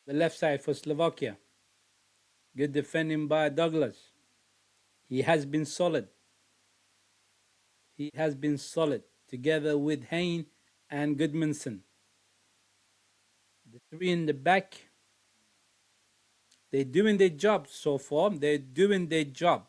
The left side for Slovakia. Good defending by Douglas. He has been solid. He has been solid together with Hain and Goodmanson. The three in the back, they're doing their job so far. They're doing their job.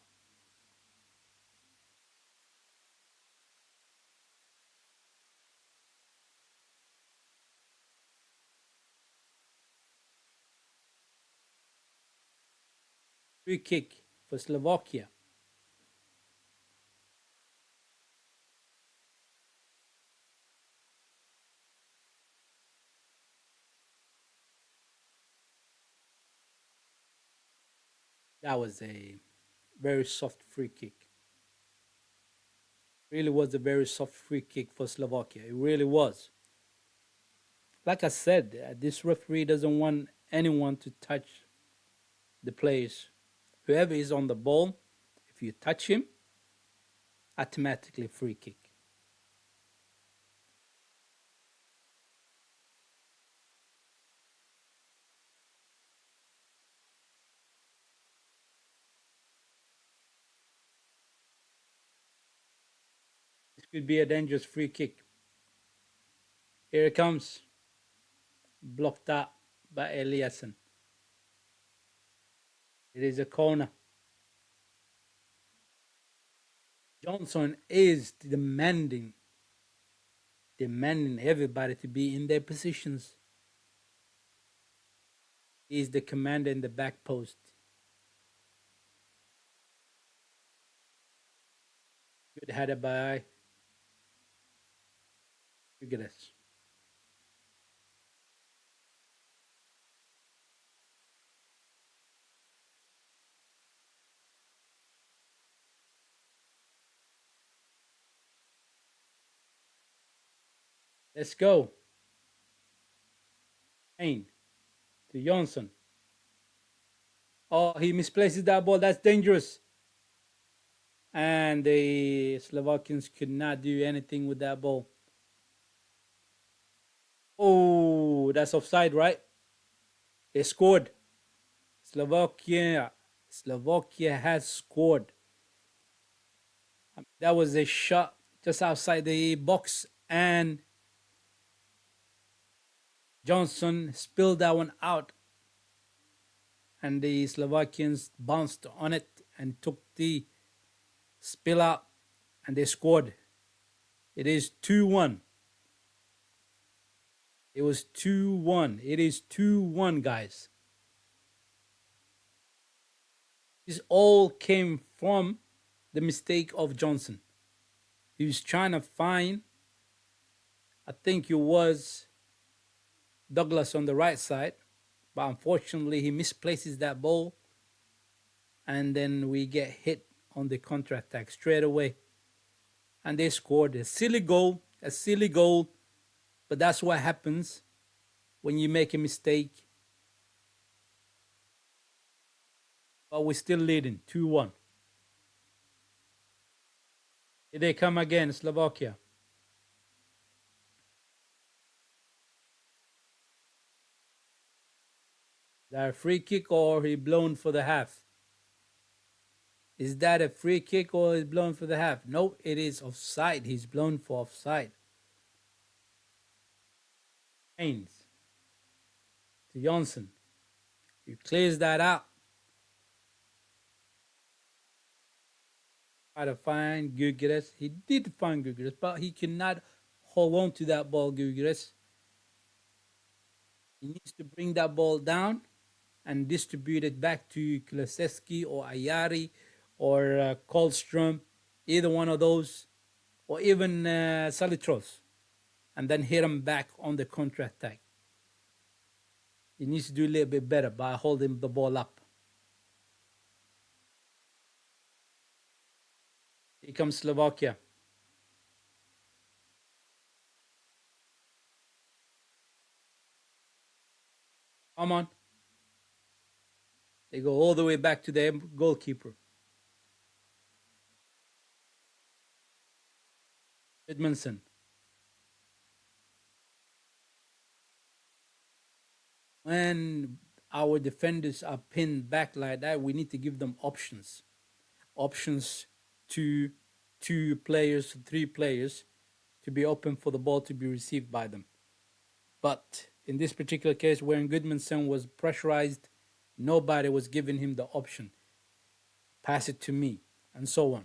Free kick for Slovakia. That was a very soft free kick. Really was a very soft free kick for Slovakia. It really was. Like I said, this referee doesn't want anyone to touch the players. Whoever is on the ball, if you touch him, automatically free kick. This could be a dangerous free kick. Here it comes. Blocked out by Eliasson. It is a corner. Johnson is demanding everybody to be in their positions. He is the commander in the back post. Good header by Figueres. Let's go. Hain to Johnson. Oh, he misplaces that ball. That's dangerous. And the Slovakians could not do anything with that ball. Oh, that's offside, right? They scored. Slovakia has scored. That was a shot just outside the box, and Johnson spilled that one out, and the Slovakians bounced on it and took the spill out, and they scored. It is 2-1. It was 2-1. It is 2-1, guys. This all came from the mistake of Johnson. He was trying to find, I think it was Douglas on the right side, but unfortunately he misplaces that ball, and then we get hit on the counter attack straight away. And they scored a silly goal, but that's what happens when you make a mistake. But we're still leading 2-1. Here they come again, Slovakia. That a free kick or he blown for the half? Is that a free kick or is blown for the half? No, it is offside. He's blown for offside. Haynes to Johnson. He clears that out. Try to find Gugeres. He did find Gugeres, but he cannot hold on to that ball, Gugeres. He needs to bring that ball down and distribute it back to Kulusevski or Ayari or Kolstrom, either one of those, or even Salitros, and then hit him back on the counter attack. He needs to do a little bit better by holding the ball up. Here comes Slovakia. Come on. They go all the way back to the goalkeeper, Edmondson. When our defenders are pinned back like that, we need to give them options. Options to two players, three players to be open for the ball to be received by them. But in this particular case, when Goodmanson was pressurized, nobody was giving him the option. Pass it to me, and so on.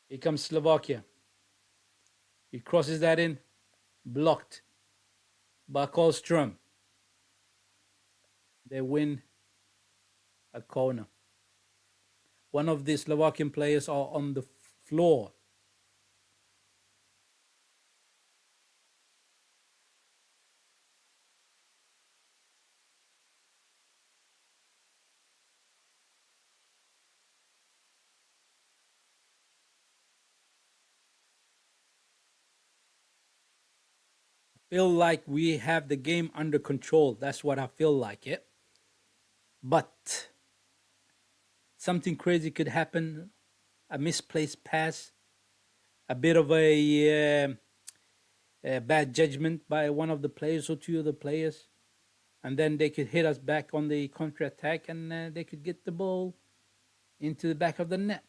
Here comes Slovakia. He crosses that in, blocked by Karlstrom. They win a corner. One of the Slovakian players are on the floor. Feel like we have the game under control. That's what I feel like it. But something crazy could happen. A misplaced pass, a bit of a bad judgment by one of the players or two of the players, and then they could hit us back on the counter attack, and they could get the ball into the back of the net.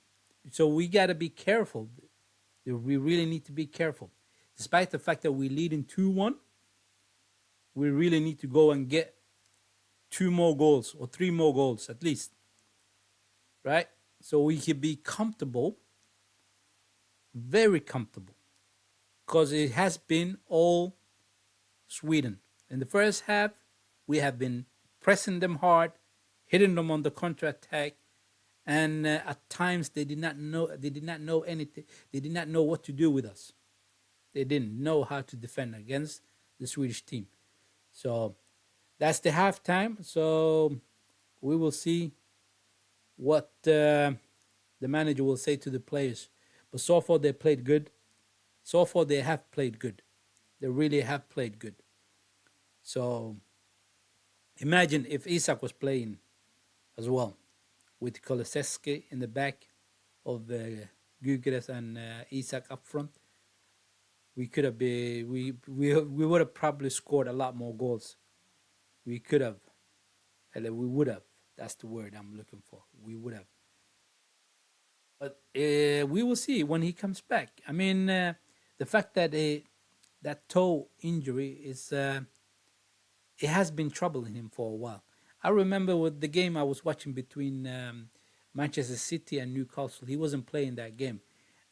So we got to be careful. We really need to be careful. Despite the fact that we lead in 2-1, we really need to go and get two more goals or three more goals at least, right? So we can be comfortable, very comfortable, because it has been all Sweden. In the first half, we have been pressing them hard, hitting them on the counter attack, and at times they did not know anything. They did not know what to do with us. They didn't know how to defend against the Swedish team. So that's the halftime. So we will see what the manager will say to the players. But so far they played good. So far they have played good. They really have played good. So imagine if Isak was playing as well, with Kulusevski in the back of Gyökeres and Isak up front. We could have been, we would have probably scored a lot more goals. We could have, we would have. That's the word I'm looking for. We would have. But we will see when he comes back. I mean, the fact that that toe injury is it has been troubling him for a while. I remember with the game I was watching between Manchester City and Newcastle. He wasn't playing that game,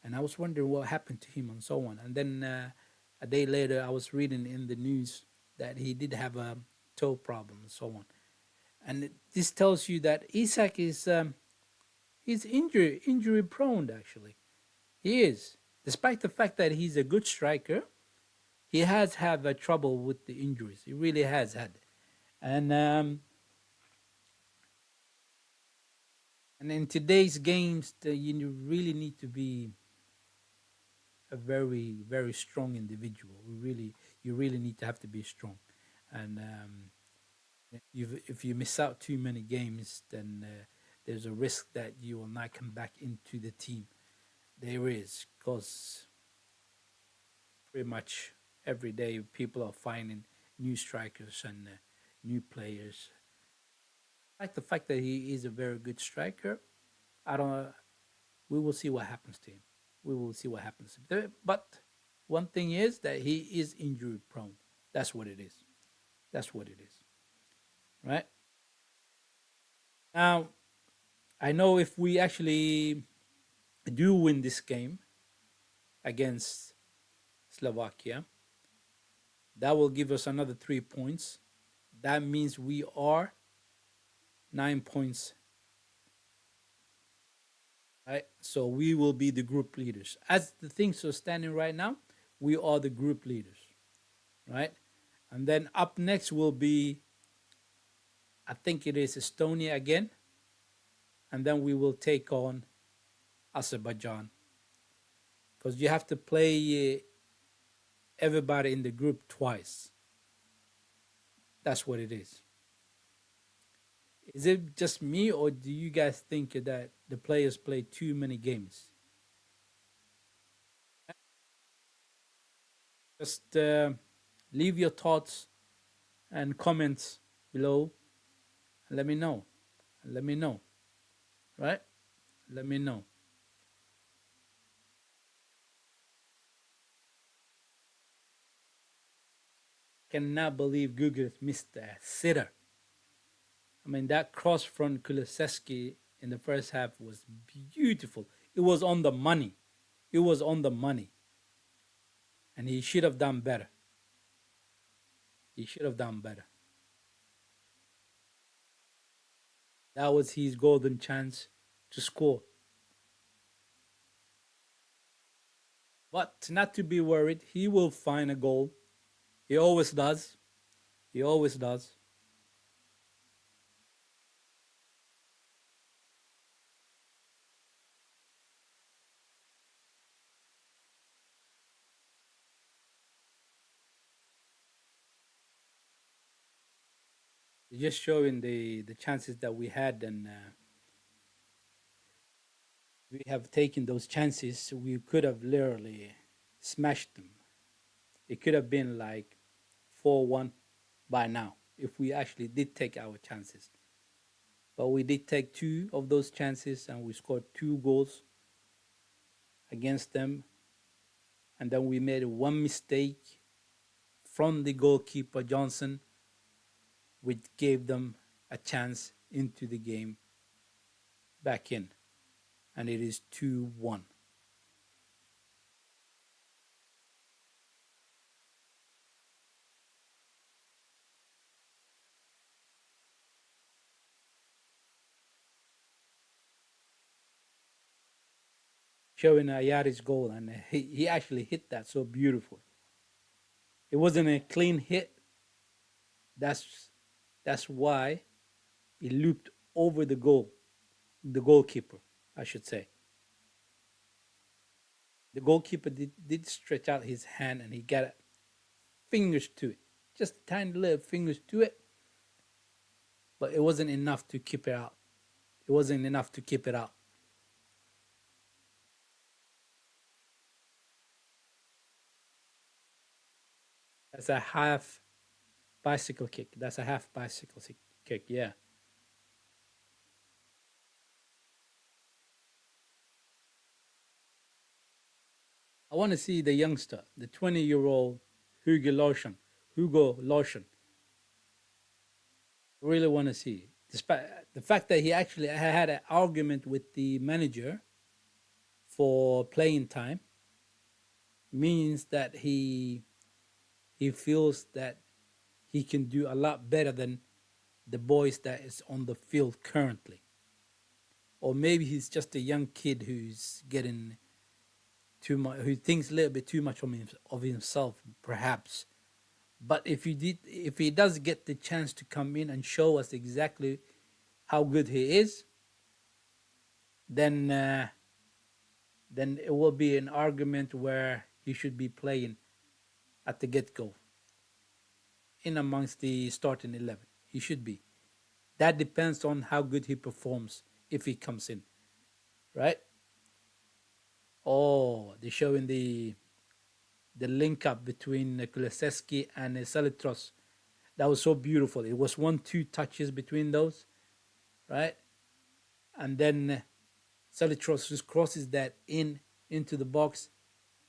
and I was wondering what happened to him and so on. And then a day later, I was reading in the news that he did have a toe problem and so on. And this tells you that Isak is he's injury prone. Actually, he is. Despite the fact that he's a good striker, he has had trouble with the injuries. He really has had, and in today's games, you really need to be a very strong individual. You really need to have to be strong, and if you miss out too many games, then there's a risk that you will not come back into the team. There is, because pretty much every day people are finding new strikers and new players. Like the fact that he is a very good striker, I don't. We will see what happens to him. We will see what happens. But one thing is that he is injury prone. That's what it is. That's what it is. Right? Now, I know if we actually do win this game against Slovakia, that will give us another 3 points. That means we are 9 points. Right? So we will be the group leaders. As the things are standing right now, we are the group leaders. Right? And then up next will be, I think it is Estonia again. And then we will take on Azerbaijan. Because you have to play everybody in the group twice. That's what it is. Is it just me, or do you guys think that the players play too many games? Just leave your thoughts and comments below. And let me know. Let me know. Right? Let me know. Cannot believe Google missed a sitter. I mean, that cross from Kulusevski in the first half was beautiful. It was on the money. It was on the money. And he should have done better. He should have done better. That was his golden chance to score. But not to be worried, he will find a goal. He always does. He always does. Just showing the chances that we had, and we have taken those chances. We could have literally smashed them. It could have been like 4-1 by now if we actually did take our chances. But we did take two of those chances and we scored two goals against them. And then we made one mistake from the goalkeeper Johnson, which gave them a chance into the game back in. And it is 2-1. Showing Ayari's goal, and he actually hit that so beautiful. It wasn't a clean hit. That's that's why he looped over the goalkeeper, I should say. The goalkeeper did stretch out his hand and he got fingers to it, just tiny little fingers to it, but it wasn't enough to keep it out. It wasn't enough to keep it out. That's a half bicycle kick. That's a half bicycle kick. Yeah. I want to see the youngster, the 20-year-old Hugo Lotion. Hugo Lotion. Really want to see. Despite the fact that he actually had an argument with the manager for playing time, means that he feels that he can do a lot better than the boys that is on the field currently. Or maybe he's just a young kid who's getting too much, who thinks a little bit too much of himself, perhaps. But if he does get the chance to come in and show us exactly how good he is, then then it will be an argument where he should be playing at the get go in amongst the starting 11. He should be. That depends on how good he performs if he comes in, right? Oh, they're showing the link up between Kulusevski and Salitros. That was so beautiful. It was 1-2 touches between those, right? And then Salitros just crosses that into the box.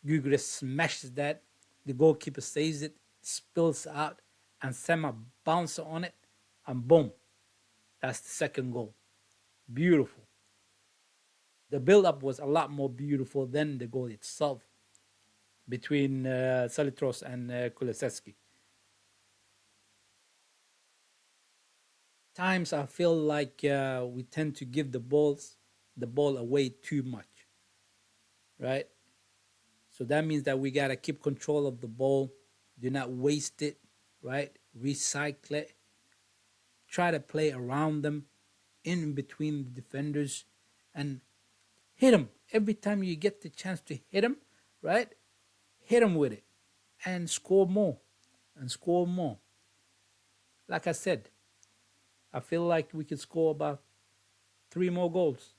Gugre smashes that. The goalkeeper saves it, spills out, and Sema bounces on it, and boom, that's the second goal. Beautiful. The build-up was a lot more beautiful than the goal itself between Salitros and Kulusevski. Times I feel like we tend to give the ball away too much, right? So that means that we gotta keep control of the ball, do not waste it, right? Recycle it, try to play around them, in between the defenders, and hit them every time you get the chance to hit them, right? Hit them with it, and score more, and score more. Like I said, I feel like we could score about three more goals.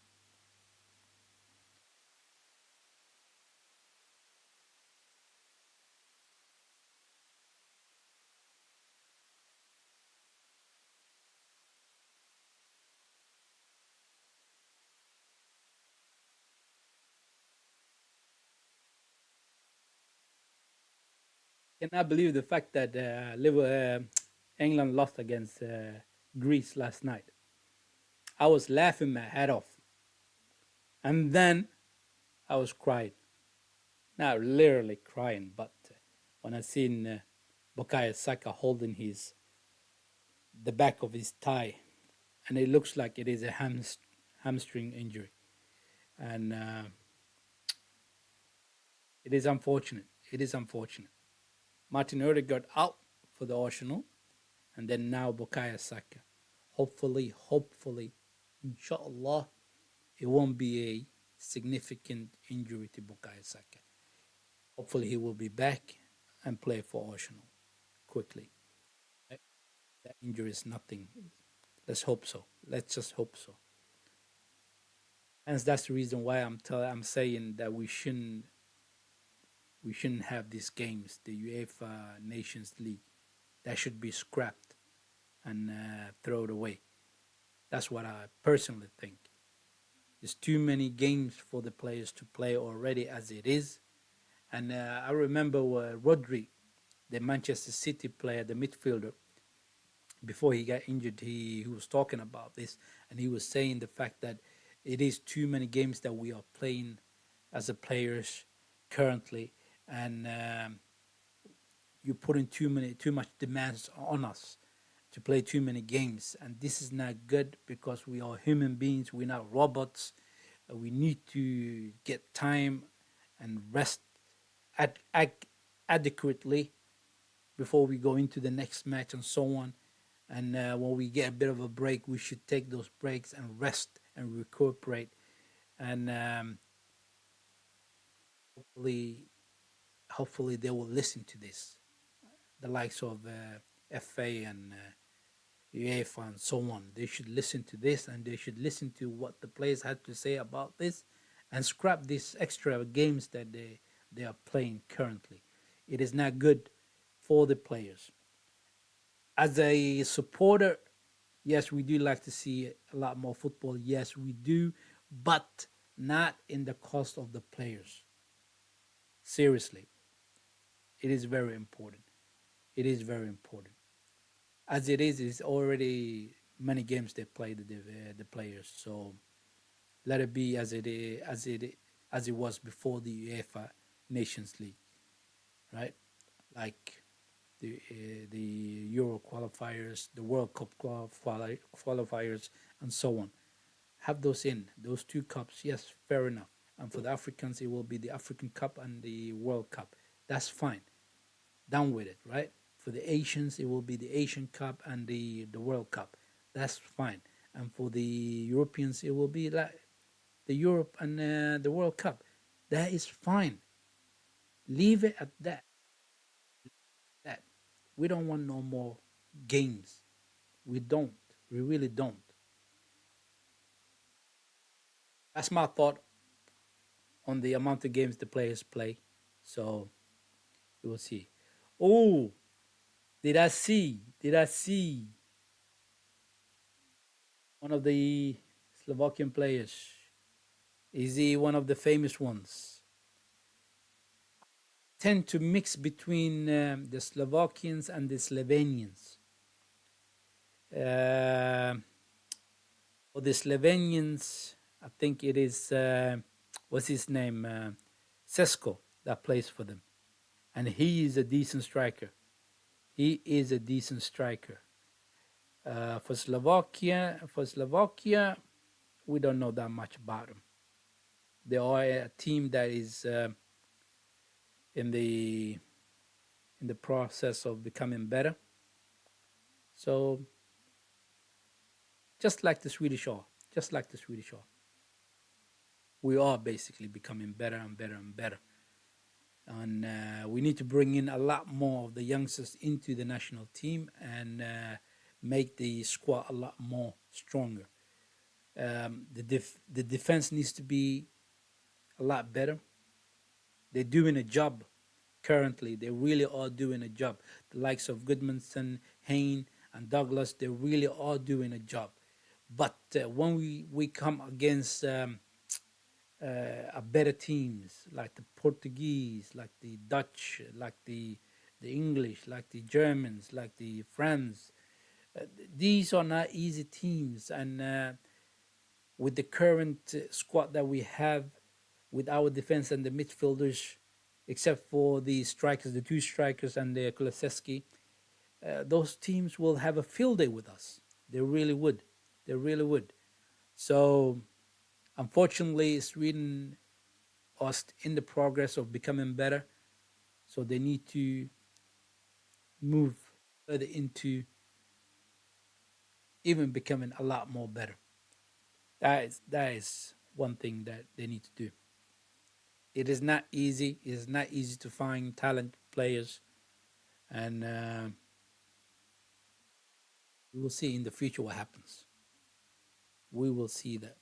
Cannot believe the fact that England lost against Greece last night. I was laughing my head off, and then I was crying. Not literally crying, but when I seen Bukayo Saka holding his the back of his thigh, and it looks like it is a hamstring injury, and it is unfortunate. It is unfortunate. Martin Odegaard out for the Arsenal, and then now Bukayo Saka. Hopefully, inshallah, it won't be a significant injury to Bukayo Saka. Hopefully, he will be back and play for Arsenal quickly. That injury is nothing. Let's hope so. Let's just hope so. Hence, that's the reason why I'm saying that we shouldn't have these games, the UEFA Nations League. That should be scrapped and thrown away. That's what I personally think. There's too many games for the players to play already as it is. And I remember Rodri, the Manchester City player, the midfielder, before he got injured, he was talking about this, and he was saying the fact that it is too many games that we are playing as a players currently, and you're putting too much demands on us to play too many games, and this is not good because we are human beings. We're not robots. We need to get time and rest adequately before we go into the next match and so on. And when we get a bit of a break, we should take those breaks and rest and recuperate. And hopefully, hopefully they will listen to this. The likes of FA and UEFA and so on. They should listen to this, and they should listen to what the players had to say about this, and scrap these extra games that they are playing currently. It is not good for the players. As a supporter, yes, we do like to see a lot more football. Yes, we do, but not in the cost of the players. Seriously, it is very important. It is very important. As it is, it's already many games they play the players. So let it be as it is, as it was before the UEFA Nations League, right? Like the Euro qualifiers, the World Cup qualifiers, and so on. Have those in those two cups. Yes, fair enough. And for the Africans, it will be the African Cup and the World Cup. That's fine. Down with it, right? For the Asians, it will be the Asian Cup and the World Cup. That's fine. And for the Europeans, it will be like the Europe and the World Cup. That is fine. Leave it at that. That we don't want no more games. We don't. We really don't. That's my thought on the amount of games the players play. So we will see. Oh, did I see? Did I see one of the Slovakian players? Is he one of the famous ones? Tend to mix between the Slovakians and the Slovenians. Uh, for the Slovenians, I think it is what's his name, Sesko, that plays for them, and he is a decent striker. He is a decent striker. For Slovakia, we don't know that much about them. They are a team that is in the in the process of becoming better. So just like the Swedish are, just like the Swedish are, we are basically becoming better and better and better. And we need to bring in a lot more of the youngsters into the national team and make the squad a lot more stronger. The defense needs to be a lot better. They're doing a job currently. They really are doing a job. The likes of Goodmanson, Hain, and Douglas, they really are doing a job. But when we come against better teams like the Portuguese, like the Dutch, like the English, like the Germans, like the France, these are not easy teams. And with the current squad that we have, with our defense and the midfielders, except for the strikers, the two strikers and the Kulusevski, those teams will have a field day with us. They really would. They really would. So, unfortunately, Sweden are in the progress of becoming better. So they need to move further into even becoming a lot more better. That is one thing that they need to do. It is not easy. It is not easy to find talent players, and we will see in the future what happens. We will see that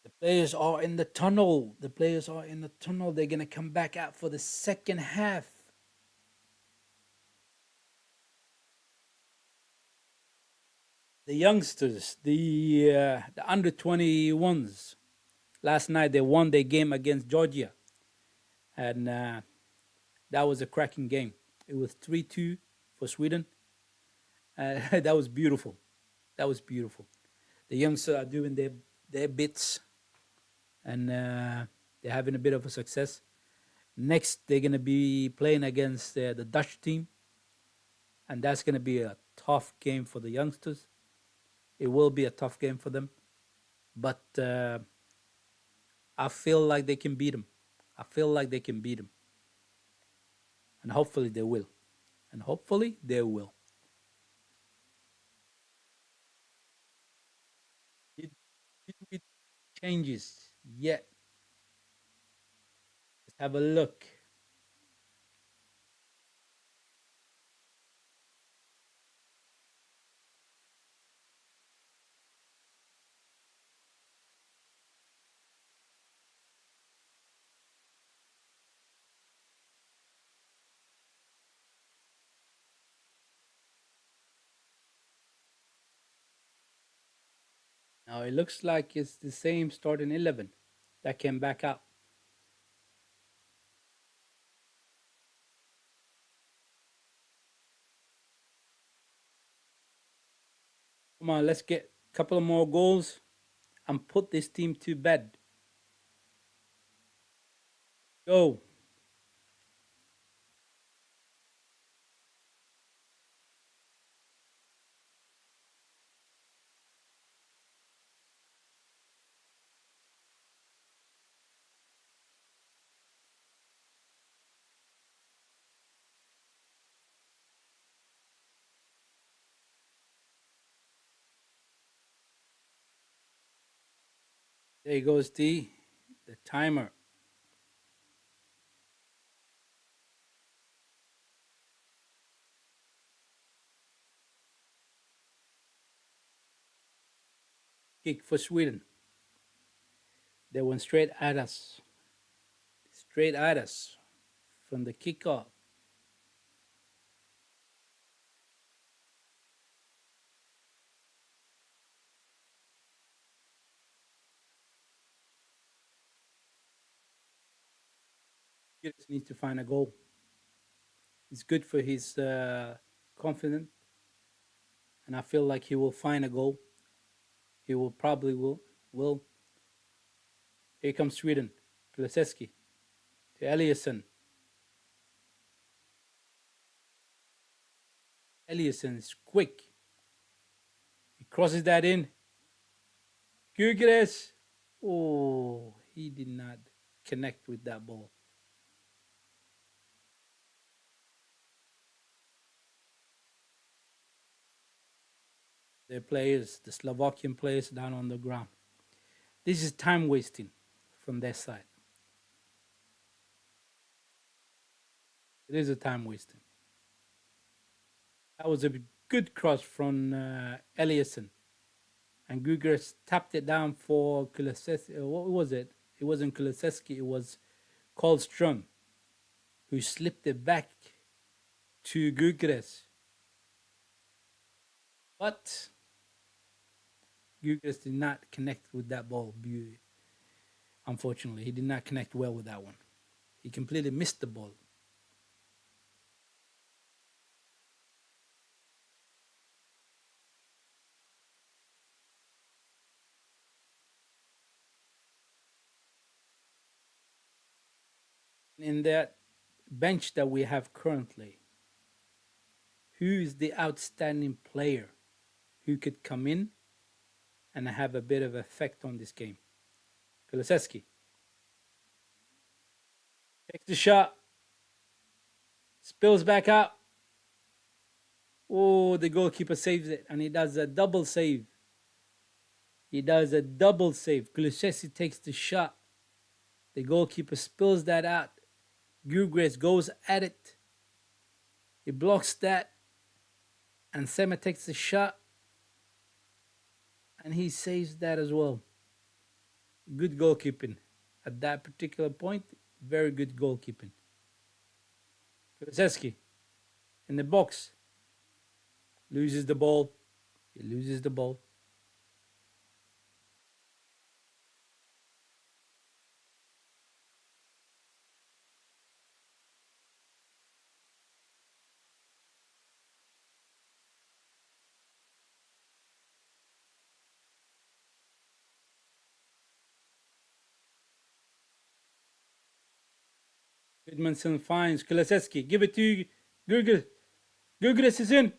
the players are in the tunnel. The players are in the tunnel. They're gonna come back out for the second half. The youngsters, the under 21s. Last night they won their game against Georgia, and that was a cracking game. It was 3-2 for Sweden. That was beautiful. That was beautiful. The youngsters are doing their bits, and they're having a bit of a success. Next, they're gonna be playing against the Dutch team, and that's gonna be a tough game for the youngsters. It will be a tough game for them, but I feel like they can beat them. I feel like they can beat them, and hopefully they will. And hopefully they will. Did we changes yet? Let's have a look. Now it looks like it's the same starting 11 that came back out. Come on, let's get a couple of more goals and put this team to bed. Go. There goes the timer. Kick for Sweden. They went straight at us. Straight at us from the kickoff. He just needs to find a goal. It's good for his confidence, and I feel like he will find a goal. He will probably will. Here comes Sweden. Kulusevski to Eliasson. Eliasson is quick. He crosses that in. Gyökeres. Oh, he did not connect with that ball. Their players, the Slovakian players, down on the ground. This is time wasting from their side. It is a time wasting. That was a good cross from Eliasson. And Guger tapped it down for Kulusevski. What was it? It wasn't Kulusevski, it was Karlström who slipped it back to Gugres. But Gugres did not connect with that ball. Unfortunately, he did not connect well with that one. He completely missed the ball. In that bench that we have currently, who is the outstanding player who could come in and have a bit of effect on this game? Kulusevski takes the shot, spills back out. Oh, the goalkeeper saves it, and he does a double save. He does a double save. Kulusevski takes the shot. The goalkeeper spills that out. Gugres goes at it. He blocks that, and Sema takes the shot, and he saves that as well. Good goalkeeping at that particular point. Very good goalkeeping. Kulusevski in the box loses the ball. He loses the ball. Goodmanson finds Kulusevski. Give it to Gurgis. Gurgis is in.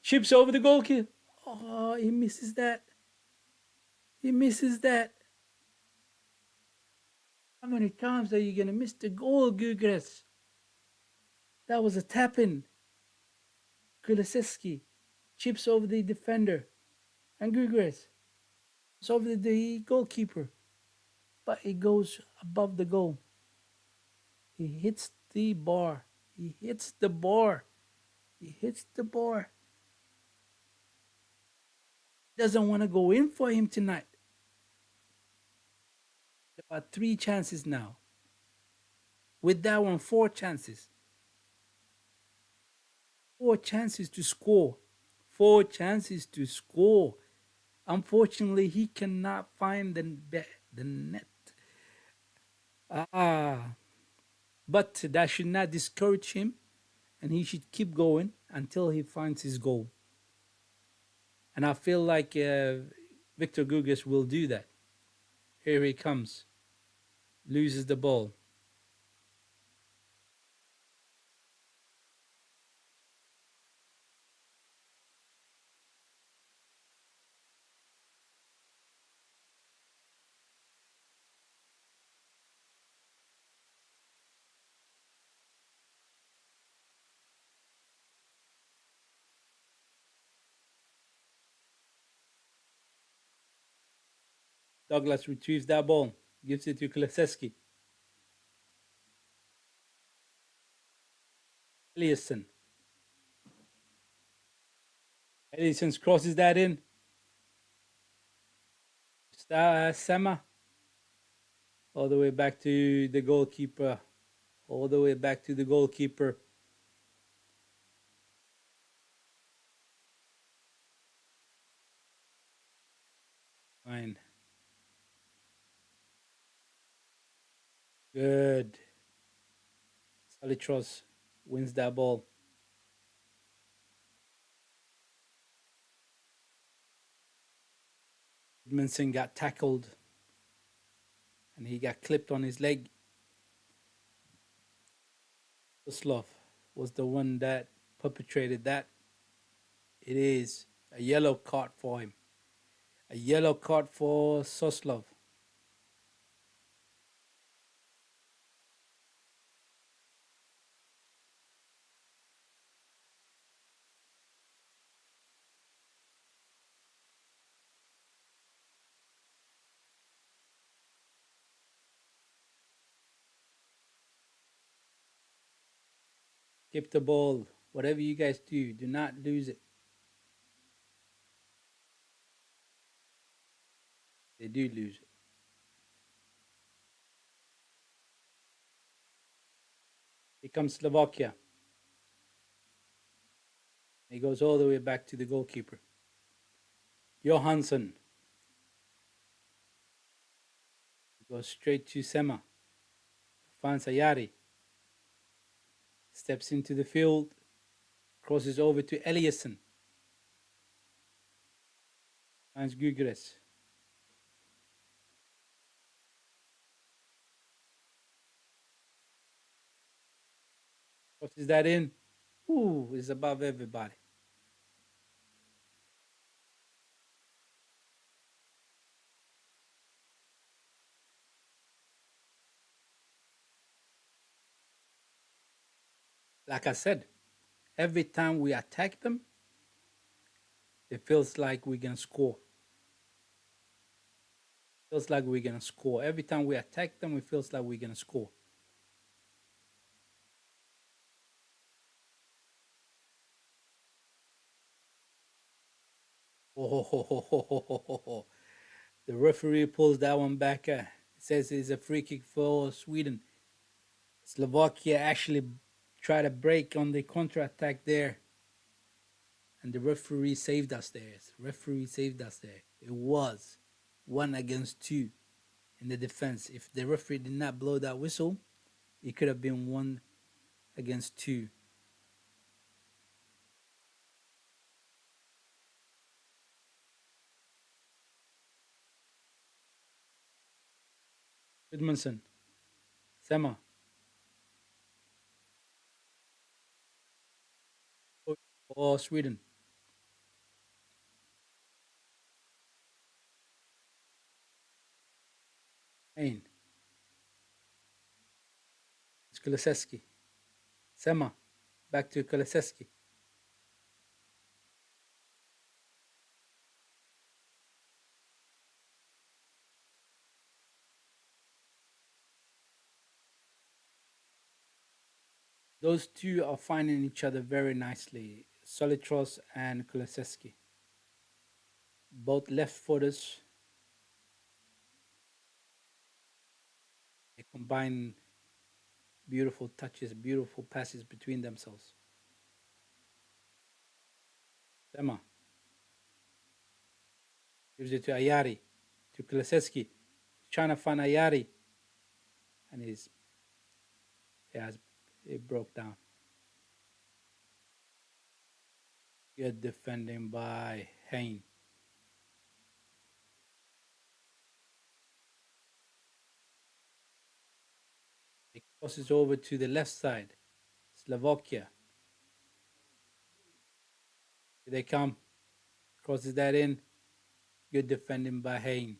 Chips over the goalkeeper. Oh, he misses that. He misses that. How many times are you going to miss the goal, Gurgis? That was a tap in. Kulusevski chips over the defender. And Gurgis is over the goalkeeper. But it goes above the goal. He hits the bar. He hits the bar. He hits the bar. Doesn't want to go in for him tonight. About 3 chances now. With that one, 4 chances. 4 chances to score. 4 chances to score. Unfortunately, he cannot find the net. But that should not discourage him, and he should keep going until he finds his goal. And I feel like Victor Gugas will do that. Here he comes. Loses the ball. Douglas retrieves that ball. Gives it to Kulusevski. Eliasson. Eliasson crosses that in. Sema. All the way back to the goalkeeper. All the way back to the goalkeeper. Fine. Good. Salitros wins that ball. Edmondson got tackled and he got clipped on his leg. Soslov was the one that perpetrated that. It is a yellow card for him. A yellow card for Soslov. Keep the ball. Whatever you guys do, do not lose it. They do lose it. Here comes Slovakia. He goes all the way back to the goalkeeper. Johansson. He goes straight to Sema. Finds Ayari. Steps into the field. Crosses over to Eliasson. Finds Gugres. Crosses that in. Ooh, is above everybody. Like I said, every time we attack them, it feels like we're gonna score. Feels like we're gonna score. Every time we attack them, it feels like we're gonna score. Oh, the referee pulls that one back. It says it's a free kick for Sweden. Slovakia actually tried to break on the counter attack there, and the referee saved us there. The referee saved us there. It was 1 against 2 in the defense. If the referee did not blow that whistle, it could have been 1 against 2. Gudmundsson, Sema, or Sweden. Ain, it's Kulusevski. Sema, back to Kulusevski. Those two are finding each other very nicely. Solitros and Kulusevski. Both left footers. They combine beautiful touches, beautiful passes between themselves. Sema gives it to Ayari, to Kulusevski. He's trying to find Ayari, and it broke down. Good defending by Hain. It crosses over to the left side. Slovakia. Here they come. Crosses that in. Good defending by Hain.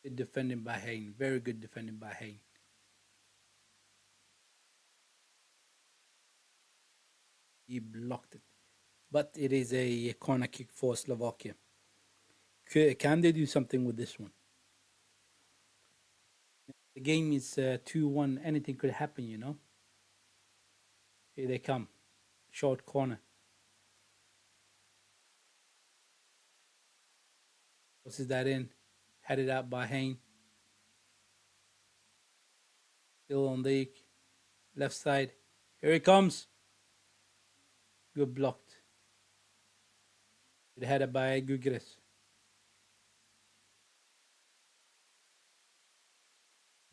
Good defending by Hain. Very good defending by Hain. He blocked it. But it is a corner kick for Slovakia. Can they do something with this one? The game is 2-1. Anything could happen, you know. Here they come. Short corner. Crosses that in. Headed out by Hain. Still on the left side. Here it comes. Good blocked. It headed by Gugres.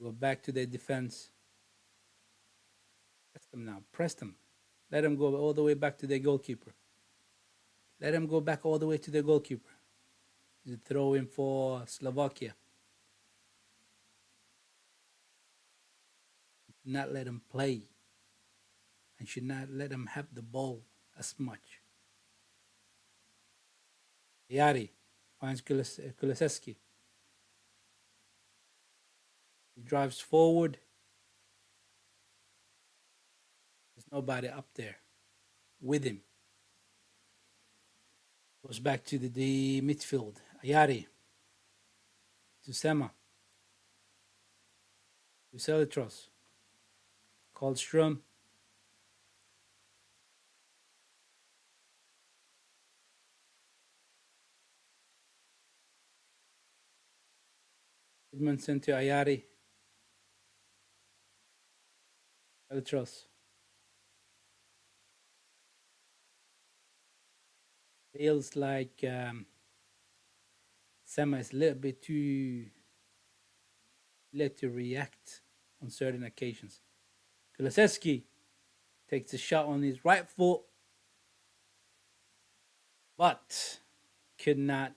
Go back to their defense. Press them now. Press them. Let them go all the way back to their goalkeeper. Let them go back all the way to their goalkeeper. The throw in for Slovakia. Not let them play. And should not let them have the ball as much. Yari finds Kulusevski. He drives forward. There's nobody up there with him. Goes back to the midfield. Ayari to Sema to Selitros. Karlstrom. Edmundson to Ayari. Eltros. Feels like Sema is a little bit too late to react on certain occasions. Kulusevski takes a shot on his right foot, but cannot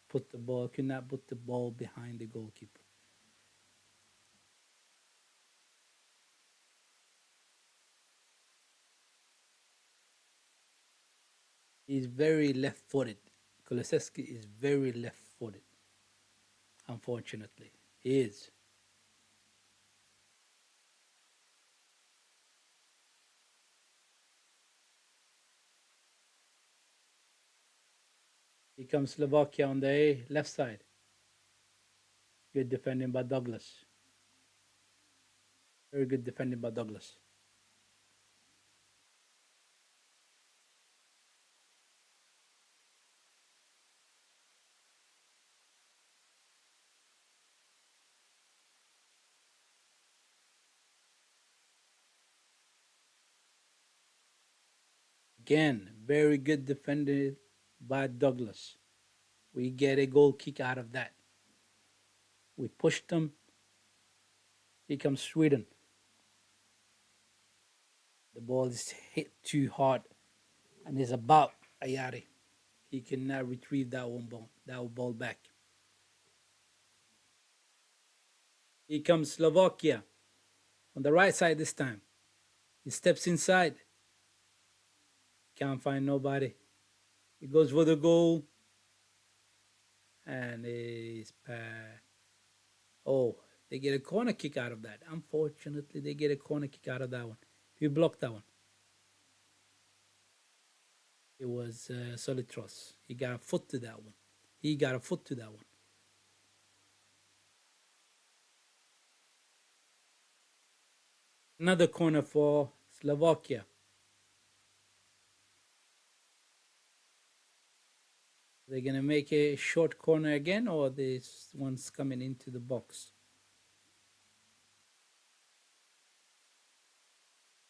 put the ball behind the goalkeeper. He's very left-footed. Kulusevski is very left-footed. Unfortunately, he is. Here comes Slovakia on the left side. Good defending by Douglas. Very good defending by Douglas. Again, very good defended by Douglas. We get a goal kick out of that. We pushed them. Here comes Sweden. The ball is hit too hard and is about Ayari. He cannot retrieve that ball back. Here comes Slovakia on the right side this time. He steps inside. Can't find nobody. He goes for the goal. And oh, they get a corner kick out of that. Unfortunately, they get a corner kick out of that one. Who blocked that one? It was Solitros. He got a foot to that one. He got a foot to that one. Another corner for Slovakia. They're going to make a short corner again, or this one's coming into the box?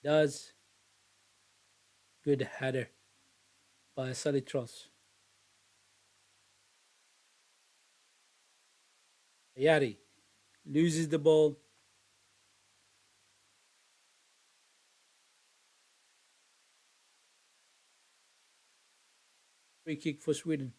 Does. Good header by Salitros. Ayari loses the ball. Free kick for Sweden.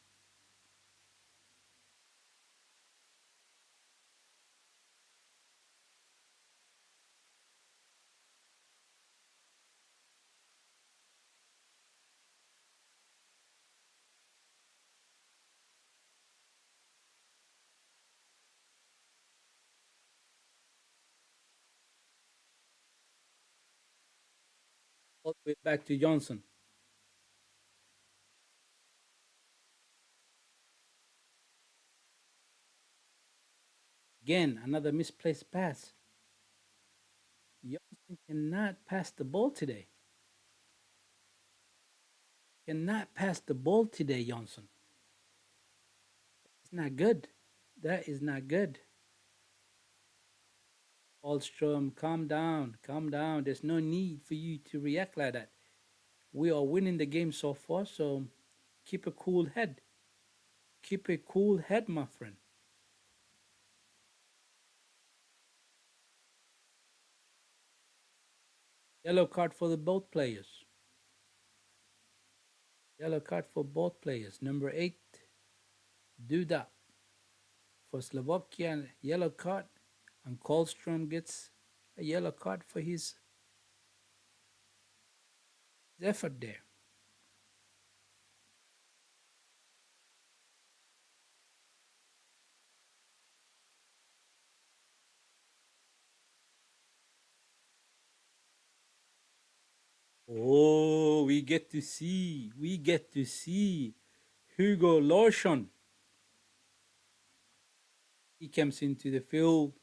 All the way back to Johnson. Again, another misplaced pass. Johnson cannot pass the ball today. Cannot pass the ball today, Johnson. It's not good. That is not good. Alstrom, calm down. Calm down. There's no need for you to react like that. We are winning the game so far, so keep a cool head. Keep a cool head, my friend. Yellow card for the both players. Yellow card for both players. Number 8, Duda. For Slovakia, yellow card. And Karlstrom gets a yellow card for his effort there. Oh, we get to see Hugo Larsson. He comes into the field.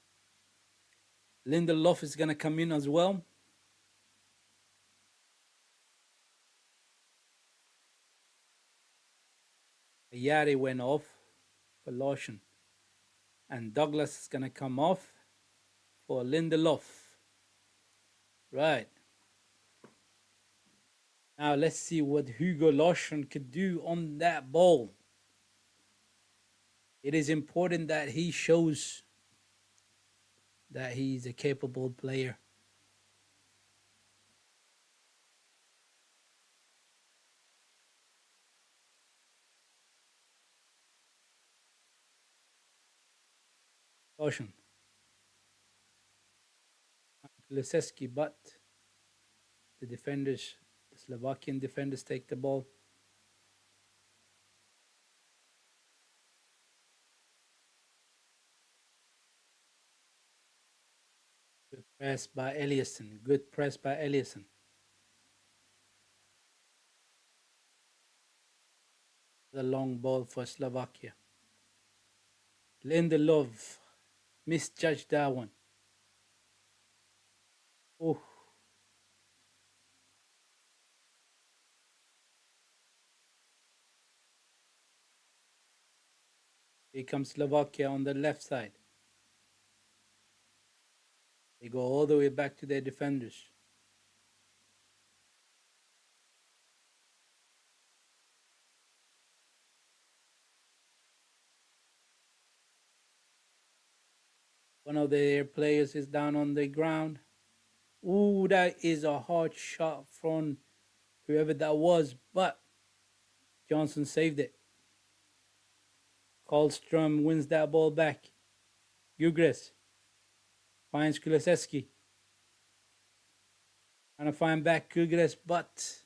Lindelof is going to come in as well. Yari went off for Lawson. And Douglas is going to come off for Lindelof. Right. Now let's see what Hugo Lawson could do on that ball. It is important that he shows that he's a capable player. Lawson, Kulusevski, but the defenders, the Slovakian defenders take the ball. Good press by Eliasson. Good press by Eliasson. The long ball for Slovakia. Lindelof misjudged that one. Oh, here comes Slovakia on the left side. They go all the way back to their defenders. One of their players is down on the ground. Ooh, that is a hard shot from whoever that was, but Johnson saved it. Karlstrom wins that ball back. Gugres finds Kulusevski. Trying to find back Gugres, but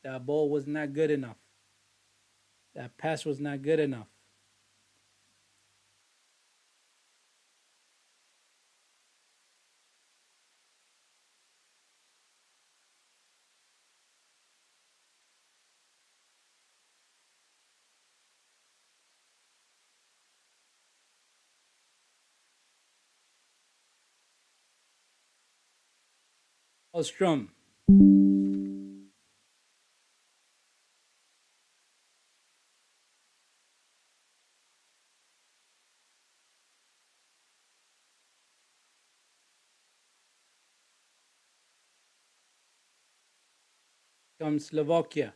that ball was not good enough. That pass was not good enough. Karlstrom comes Slovakia.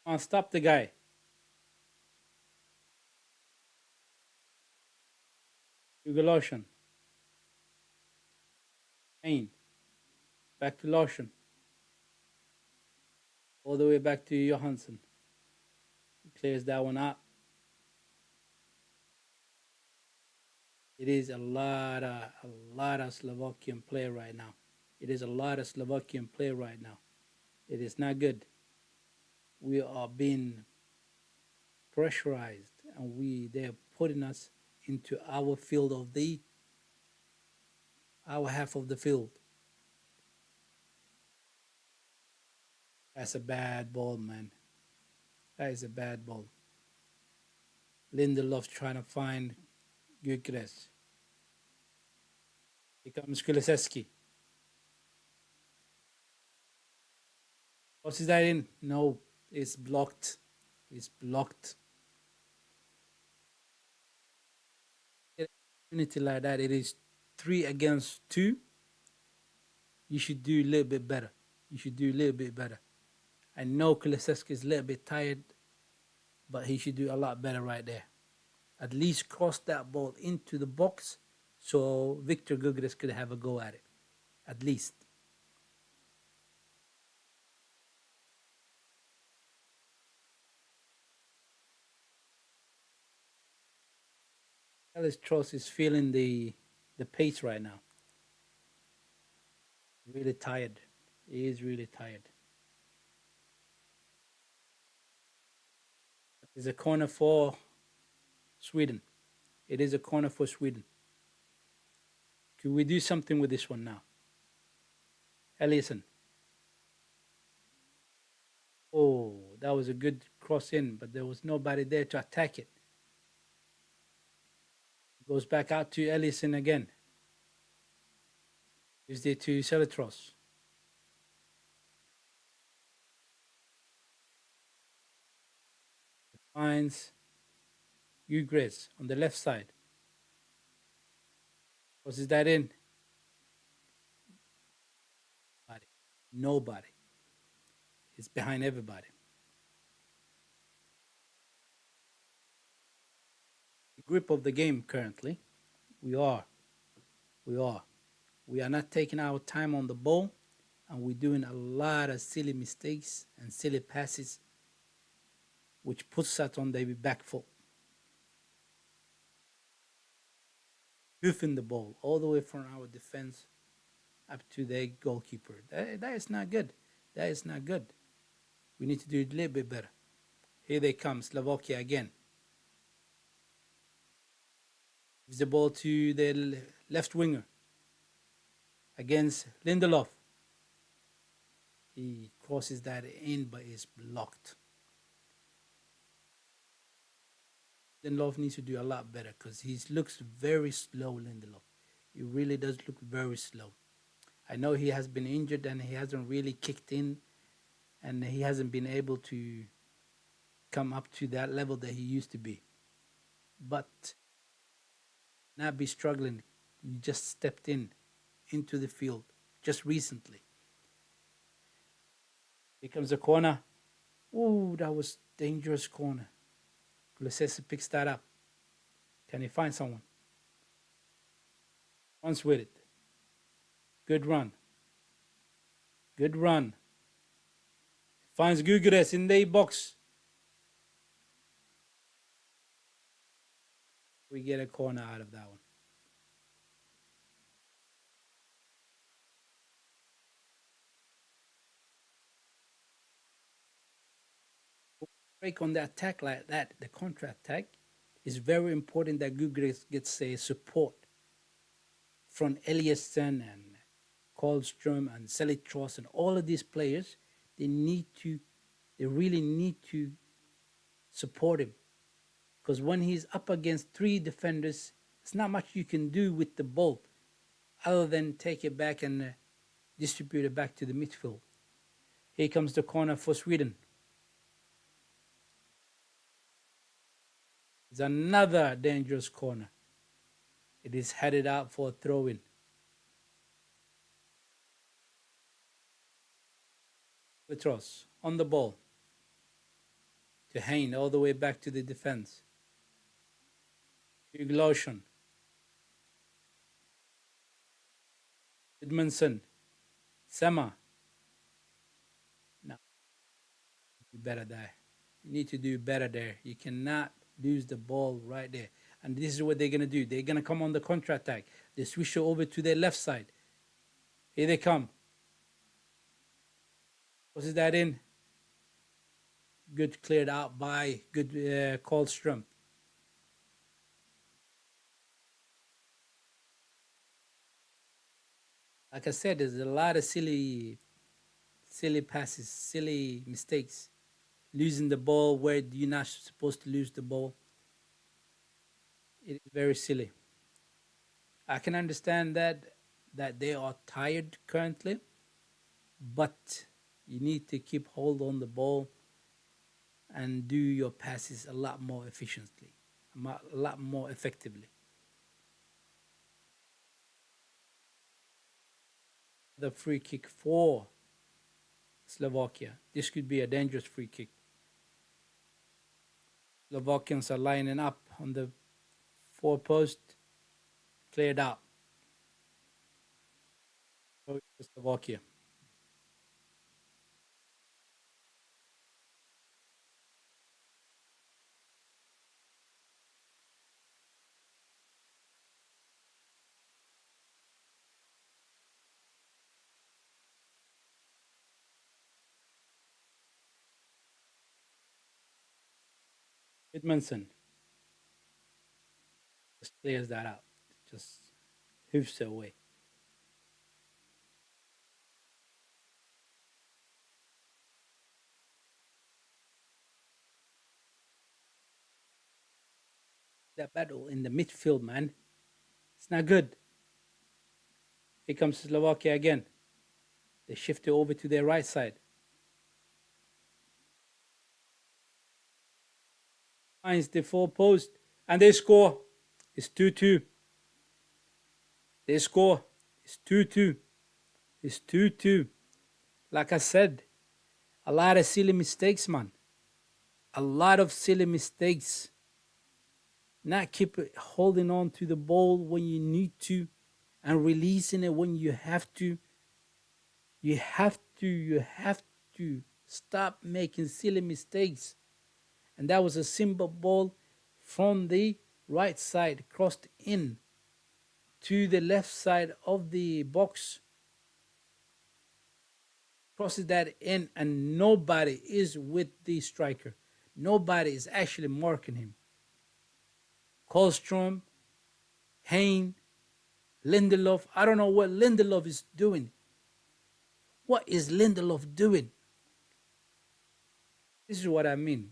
Come on, stop the guy. Hugo Lawson. Kane. Back to Lawson. All the way back to Johansson. He clears that one out. It is a lot of Slovakian player right now. It is a lot of Slovakian player right now. It is not good. We are being pressurized, and they're putting us into our field of the our half of the field. That's a bad ball, man. That is a bad ball. Lindelof trying to find Gyökeres. Here comes Kulusevski. Crosses that in. No, it's blocked. It's blocked. Unity like that, it is 3 against 2. You should do a little bit better. You should do a little bit better. I know Kulusevski is a little bit tired, but he should do a lot better right there. At least cross that ball into the box so Victor Gyökeres could have a go at it. At least. Ellis Tross is feeling the pace right now. Really tired. He is really tired. It's a corner for Sweden. It is a corner for Sweden. Could we do something with this one now? Ellison. Oh, that was a good cross in, but there was nobody there to attack it. Goes back out to Ellison again. Gives it to Selitros. Finds Ugres on the left side. Crosses that in. Nobody. Nobody. It's behind everybody. The grip of the game currently. We are. We are. We are not taking our time on the ball, and we're doing a lot of silly mistakes and silly passes, which puts us on the back foot. Goofing the ball all the way from our defense up to the goalkeeper. That is not good. That is not good. We need to do it a little bit better. Here they come, Slovakia again. Gives the ball to the left winger against Lindelof. He crosses that in, but is blocked. Lindelof needs to do a lot better because he looks very slow, Lindelof. He really does look very slow. I know he has been injured and he hasn't really kicked in and he hasn't been able to come up to that level that he used to be. But not be struggling. You just stepped into the field just recently. Here comes the corner. Ooh, that was dangerous corner. Kulusevski picks that up. Can he find someone? Runs with it. Good run. Good run. Finds Gugres in the box. We get a corner out of that one. Break on the attack like that, the counter attack, is very important that Gugres gets a support from Eliasson and Karlstrom and Selitros and all of these players. They really need to support him. Because when he's up against three defenders, it's not much you can do with the ball other than take it back and distribute it back to the midfield. Here comes the corner for Sweden. It's another dangerous corner. It is headed out for a throw-in. Petros on the ball to Hein all the way back to the defense. Uglotion. Edmondson. Sema. No, you better die. You need to do better there. You cannot lose the ball right there. And this is what they're going to do. They're going to come on the counter-attack. They switch it over to their left side. Here they come. Was that in? Good cleared out by good Karlstrom. Like I said, there's a lot of silly passes, silly mistakes. Losing the ball where you're not supposed to lose the ball. It is very silly. I can understand that they are tired currently, but you need to keep hold on the ball and do your passes a lot more efficiently, a lot more effectively. The free kick for Slovakia. This could be a dangerous free kick. Slovakians are lining up on the four post, cleared out. Slovakia. Edmondson just clears that out. Just hoofs it away. that battle in the midfield, man. It's not good. Here comes Slovakia again. They shift it over to their right side. Finds the four post and they score. It's 2-2. They score. It's 2-2. It's 2-2. Like I said, a lot of silly mistakes, man. A lot of silly mistakes. Not keep holding on to the ball when you need to and releasing it when you have to. You have to stop making silly mistakes. And that was a simple ball from the right side, crossed in to the left side of the box, crosses that in, and nobody is with the striker. Nobody is actually marking him. Kolstrom, Hain, Lindelof. I don't know what Lindelof is doing. What is Lindelof doing? This is what I mean.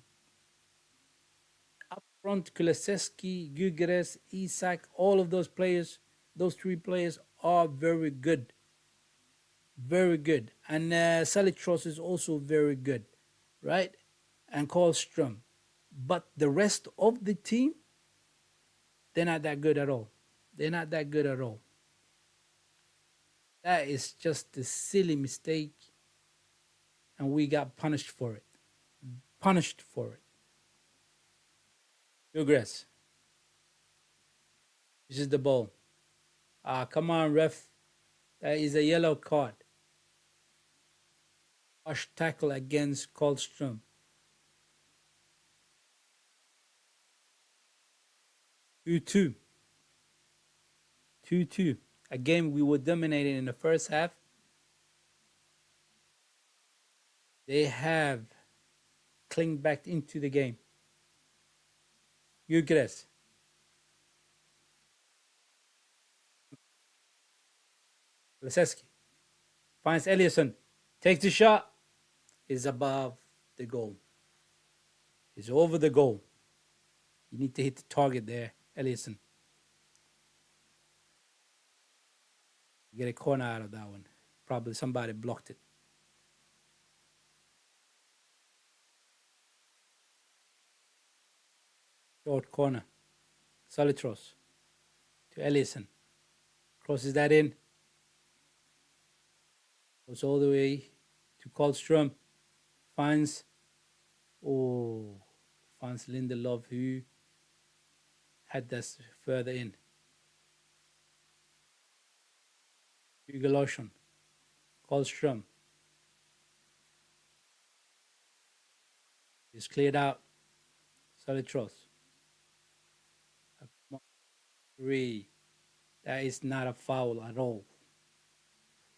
Up front, Kulusevski, Gyökeres, Isak, all of those players, those three players are very good. Very good. And Salitros is also very good, right? And Karlstrom. But the rest of the team, they're not that good at all. They're not that good at all. That is just a silly mistake, and we got punished for it. Punished for it. Progress. This is the ball. Ah, come on, ref. That is a yellow card. Harsh tackle against Karlstrom. 2-2. 2-2. Again, we were dominating in the first half. They have clinged back into the game. Gyökeres. Kulusevski finds Eliasson. Takes the shot. Is above the goal. Is over the goal. You need to hit the target there, Eliasson. Get a corner out of that one. Probably somebody blocked it. Short corner. Salitros to Eliasson. Crosses that in. Goes all the way to Karlstrom. Finds Lindelof, who had this further in. Galoshan. Karlstrom is cleared out. Salitros. 3. That is not a foul at all.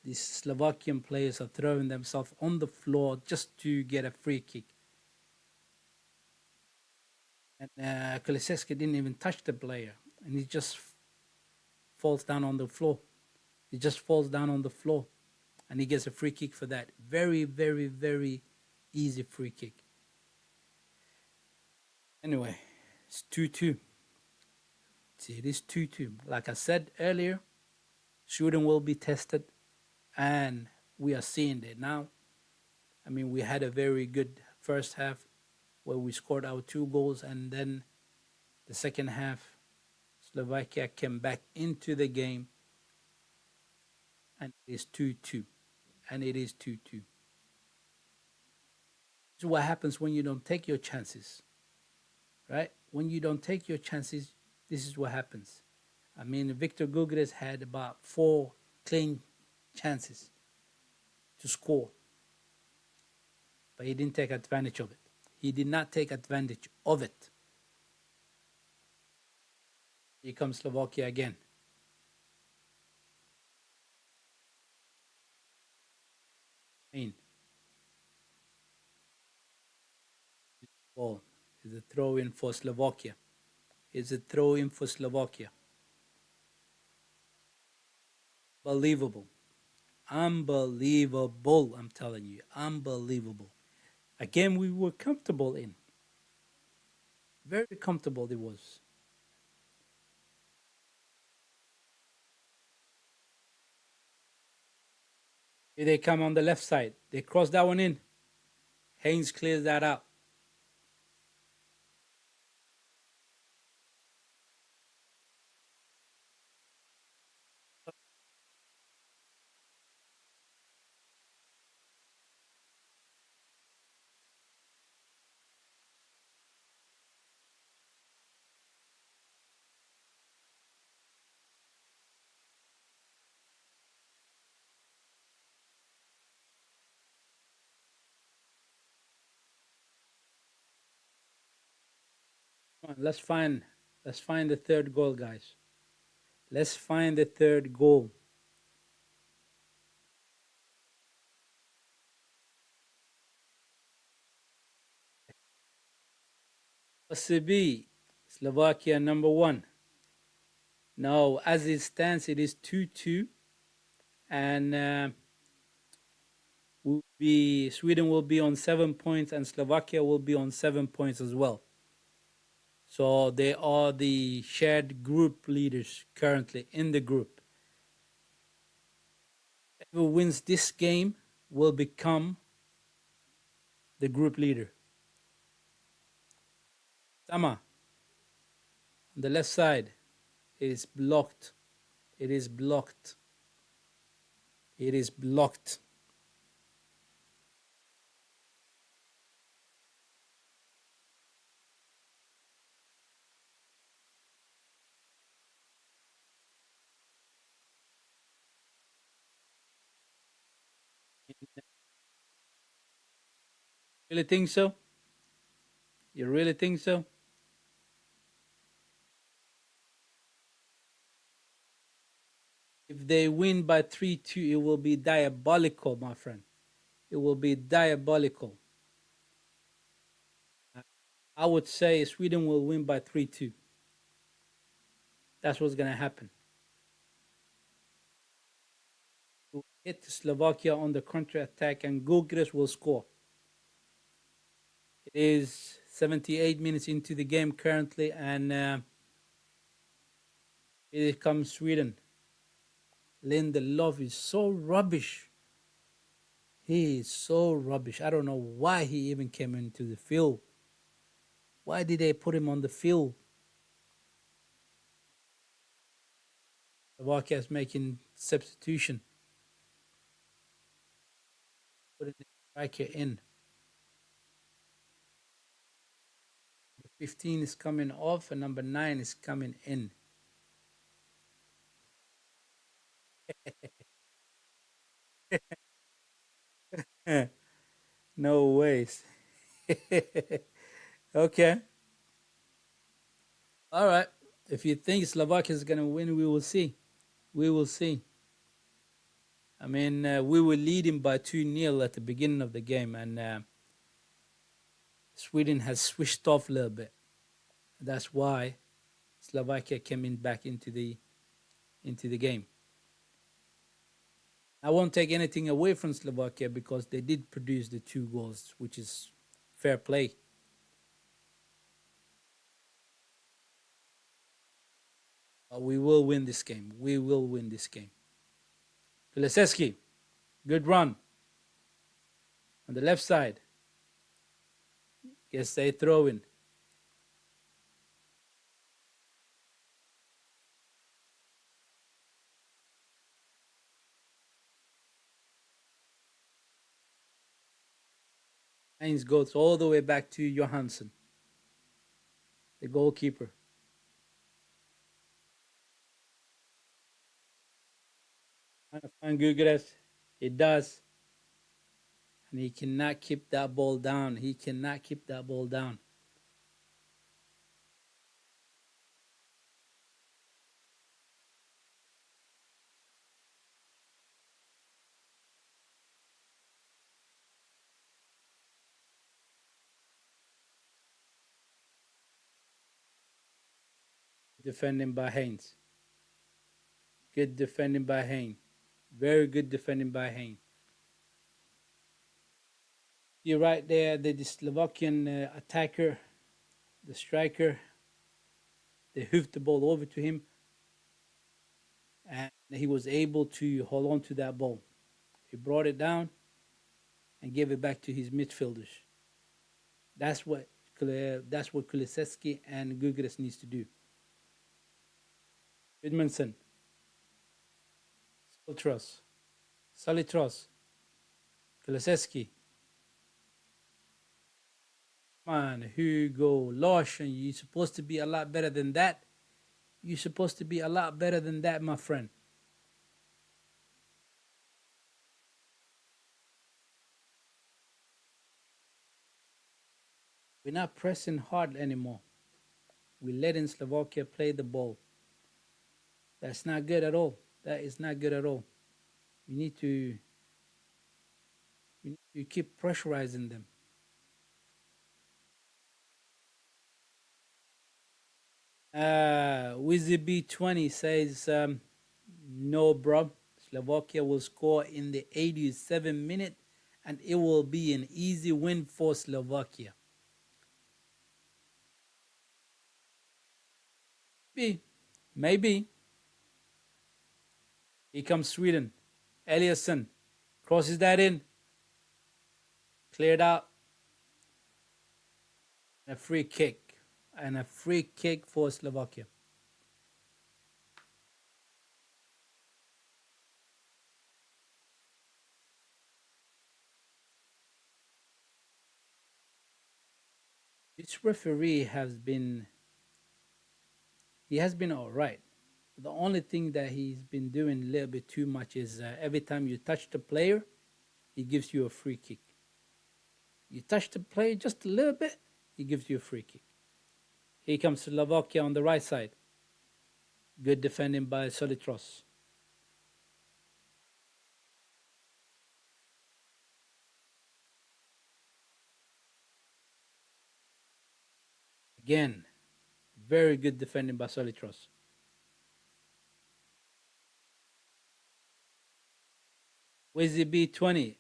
These Slovakian players are throwing themselves on the floor just to get a free kick. And Kulusevski didn't even touch the player, and he just falls down on the floor. He just falls down on the floor, and he gets a free kick for that. Very, very, very easy free kick. Anyway, it's 2-2. It is 2-2. Like I said earlier, shooting will be tested, and we are seeing it now. I mean, we had a very good first half where we scored our 2 goals, and then the second half, Slovakia came back into the game, and it is 2-2. And it is 2-2. This is what happens when you don't take your chances, right? When you don't take your chances, this is what happens. I mean, Victor Gyökeres had about 4 clean chances to score, but he didn't take advantage of it. He did not take advantage of it. Here comes Slovakia again. Ball is a throw in for Slovakia. It's a throw in for Slovakia. Unbelievable. Unbelievable, I'm telling you. Unbelievable. Again, we were comfortable in. Very comfortable it was. Here they come on the left side. They cross that one in. Haynes clears that out. Come on, let's find the third goal, guys. Let's find the third goal. OCB, Slovakia number one. Now, as it stands, it is 2-2, and Sweden will be on 7 points, and Slovakia will be on 7 points as well. So they are the shared group leaders currently in the group. Whoever wins this game will become the group leader. Sama, on the left side, it is blocked. It is blocked. It is blocked. Really think so? You really think so? If they win by 3-2, it will be diabolical, my friend. It will be diabolical. I would say Sweden will win by 3-2. That's what's going to happen. We'll hit Slovakia on the counter attack, and Gulgris will score. It is 78 minutes into the game currently, and here comes Sweden. Lindelof is so rubbish. He is so rubbish. I don't know why he even came into the field. Why did they put him on the field? Slovakia is making substitution. Putting the striker in. 15 is coming off, and number 9 is coming in. No ways. Okay. All right. If you think Slovakia is going to win, we will see. We will see. I mean, we were leading by 2-0 at the beginning of the game, and Sweden has switched off a little bit. That's why Slovakia came in back into the game. I won't take anything away from Slovakia because they did produce the 2 goals, which is fair play. We will win this game. We will win this game. Kuliseski, good run. On the left side. Guess they throw in. Heinz goes all the way back to Johansson, the goalkeeper. Trying to find Gugres. He does. And he cannot keep that ball down. He cannot keep that ball down. Defending by Haynes. Good defending by Haynes. Very good defending by Haynes. You're right there, the Slovakian attacker, the striker, they hoofed the ball over to him, and he was able to hold on to that ball. He brought it down and gave it back to his midfielders. That's what Kulusevski and Gugres needs to do. Edmondson, Salitros, Kulusevski, man, Hugo, Larsen. You're supposed to be a lot better than that. You're supposed to be a lot better than that, my friend. We're not pressing hard anymore. We're letting Slovakia play the ball. That's not good at all. That is not good at all. We need to keep pressurizing them. Wizzy B20 says, no, bro. Slovakia will score in the 87th minute and it will be an easy win for Slovakia. Maybe. Here comes Sweden. Eliasson crosses that in. Cleared out. And a free kick. And a free kick for Slovakia. This referee has been all right. The only thing that he's been doing a little bit too much is every time you touch the player, he gives you a free kick. You touch the player just a little bit, he gives you a free kick. Here comes Slovakia on the right side. Good defending by Solitros. Again, very good defending by Solitros. Wizzy B20.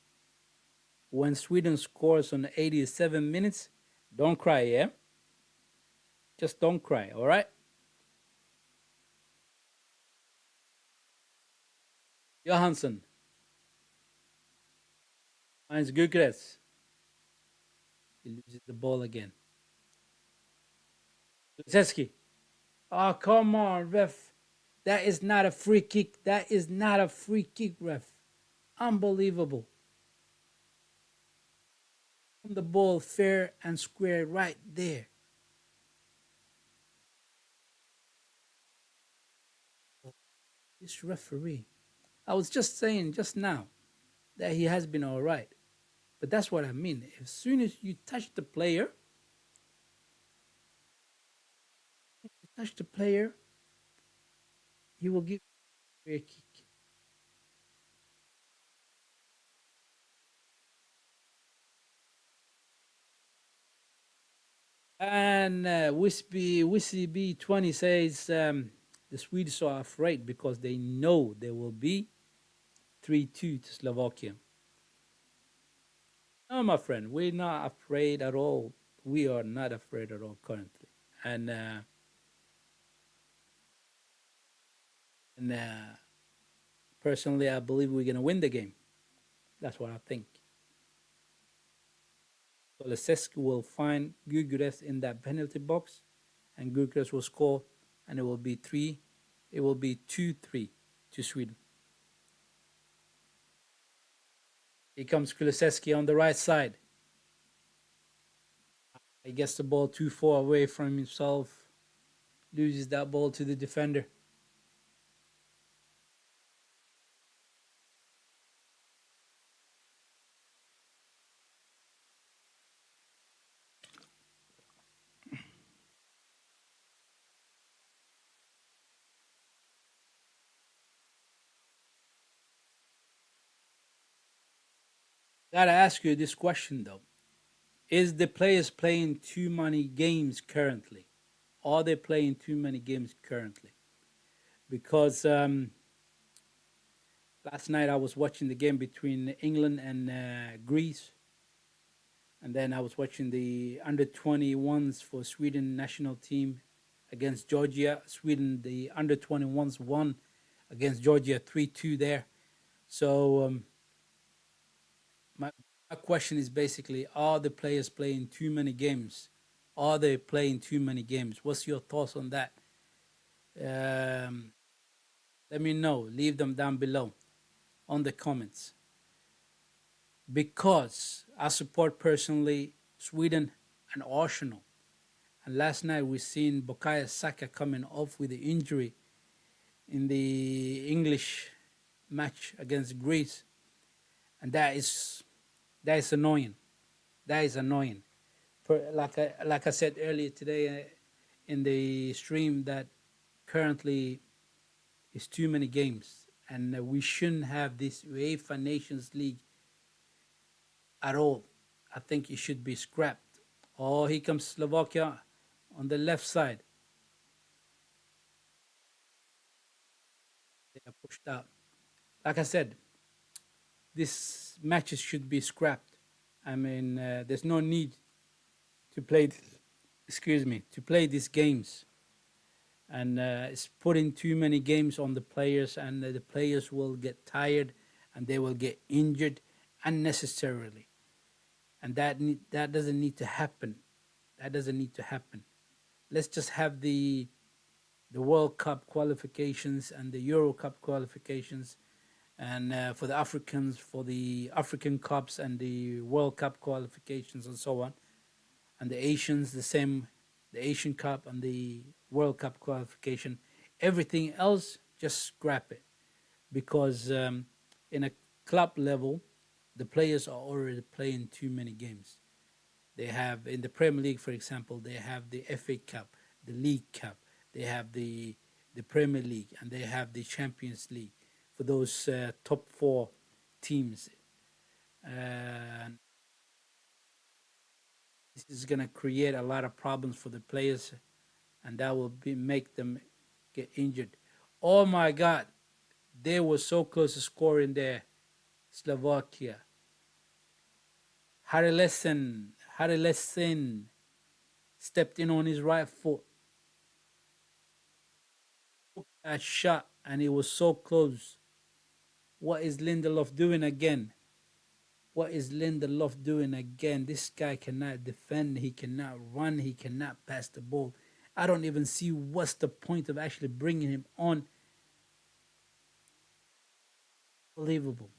When Sweden scores on 87 minutes, don't cry, yeah? Just don't cry, all right? Johansson finds Gukres. He loses the ball again. Kulusevski. Oh, come on, ref. That is not a free kick. That is not a free kick, ref. Unbelievable. The ball fair and square right there. This referee. I was just saying just now that he has been all right. But that's what I mean. As soon as you touch the player, he will give you a kick. And Wissy B20 says the Swedes are afraid because they know there will be 3-2 to Slovakia. No, my friend, we're not afraid at all. We are not afraid at all currently. And personally, I believe we're going to win the game. That's what I think. So Leseski will find Gugures in that penalty box, and Gugures will score, and it will be 2-3 to Sweden. Here comes Kulusevski on the right side. He gets the ball too far away from himself, loses that ball to the defender. Gotta ask you this question though. Is the players playing too many games currently? Are they playing too many games currently? Because last night I was watching the game between England and Greece, and then I was watching the under 21s for Sweden national team against Georgia. Sweden, the under 21s won against Georgia 3-2 there. So My question is basically: are the players playing too many games? Are they playing too many games? What's your thoughts on that? Um, Let me know. Leave them down below on the comments. Because I support personally Sweden and Arsenal. And last night we seen Bukayo Saka coming off with the injury in the English match against Greece, and that is annoying. That is annoying. Like I said earlier today in the stream, that currently is too many games, and we shouldn't have this UEFA Nations League at all. I think it should be scrapped. Oh, here comes Slovakia on the left side. They are pushed out. Like I said, these matches should be scrapped. I mean, there's no need to play. Excuse me, to play these games, and it's putting too many games on the players, and the players will get tired, and they will get injured unnecessarily, and that doesn't need to happen. That doesn't need to happen. Let's just have the World Cup qualifications and the Euro Cup qualifications, and for the Africans, for the African Cups and the World Cup qualifications and so on, and the Asians the same, the Asian Cup and the World Cup qualification. Everything else, just scrap it, because in a club level, the players are already playing too many games. They have in the Premier League, for example, they have the FA Cup, the League Cup, they have the Premier League, and they have the Champions League for those top four teams. And this is gonna create a lot of problems for the players, and that will make them get injured. Oh my God, they were so close to scoring there. Slovakia. Harry Lesson stepped in on his right foot, took that shot, and it was so close. What is Lindelof doing again? What is Lindelof doing again? This guy cannot defend, he cannot run, he cannot pass the ball. I don't even see what's the point of actually bringing him on. Unbelievable.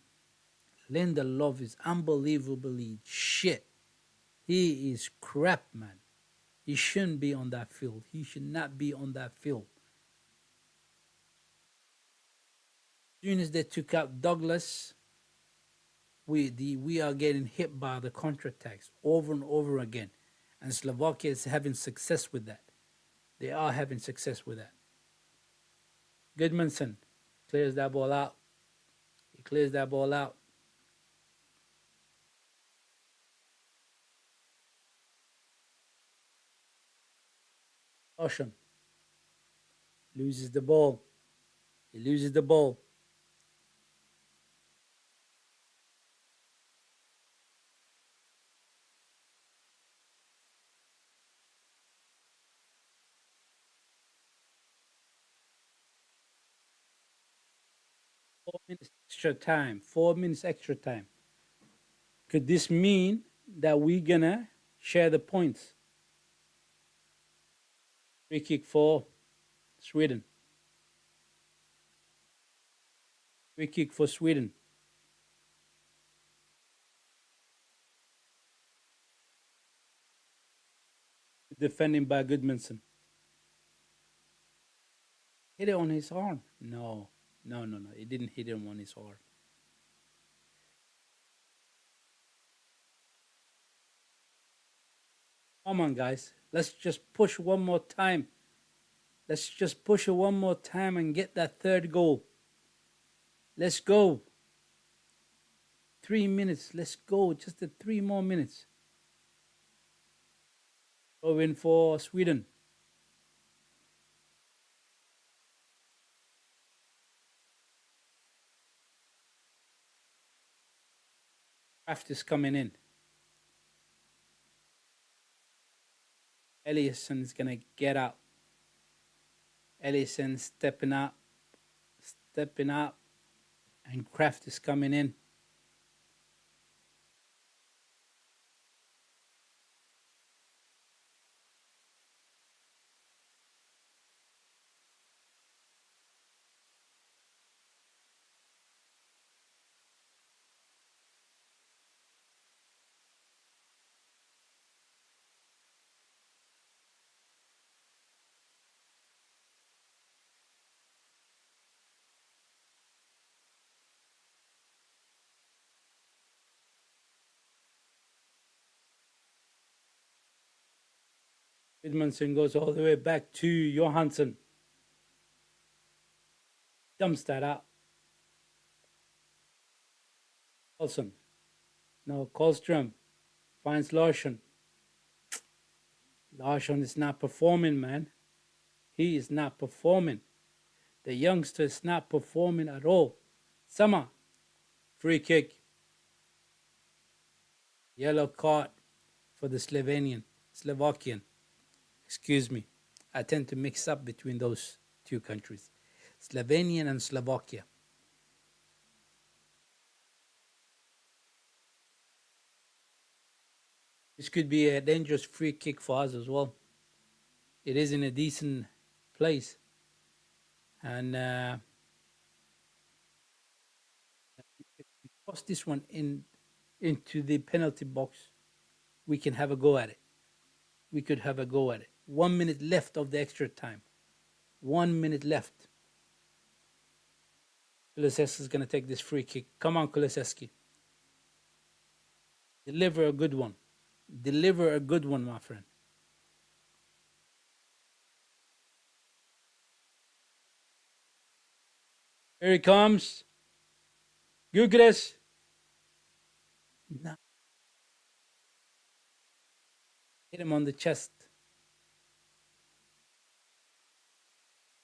Lindelof is unbelievably shit. He is crap, man. He shouldn't be on that field. He should not be on that field. As soon as they took out Douglas, we are getting hit by the counterattacks over and over again. And Slovakia is having success with that. They are having success with that. Goodmanson clears that ball out. He clears that ball out. Ocean loses the ball. He loses the ball. 4 minutes extra time. 4 minutes extra time. Could this mean that we're gonna share the points? Free kick for Sweden. Free kick for Sweden. Defending by Goodmanson. Hit it on his arm. No, no, no, no. It didn't hit him on his arm. Come on, guys. Let's just push one more time. Let's just push it one more time and get that third goal. Let's go. 3 minutes. Let's go. Just the 3 more minutes. Go in for Sweden. Kraft is coming in. Eliasson is gonna get out. Eliasson stepping up, and Kraft is coming in. Edmondson goes all the way back to Johansson. Dumps that out. Olsen. No, Karlstrom finds Larsson. Larsson is not performing, man. He is not performing. The youngster is not performing at all. Sama. Free kick. Yellow card for the Slovakian. Excuse me. I tend to mix up between those two countries. Slovenian and Slovakia. This could be a dangerous free kick for us as well. It is in a decent place. And cross this one into the penalty box. We can have a go at it. We could have a go at it. 1 minute left of the extra time. 1 minute left. Kulusevski is going to take this free kick. Come on, Kulusevski. Deliver a good one. Deliver a good one, my friend. Here he comes. Gugres. No. Hit him on the chest.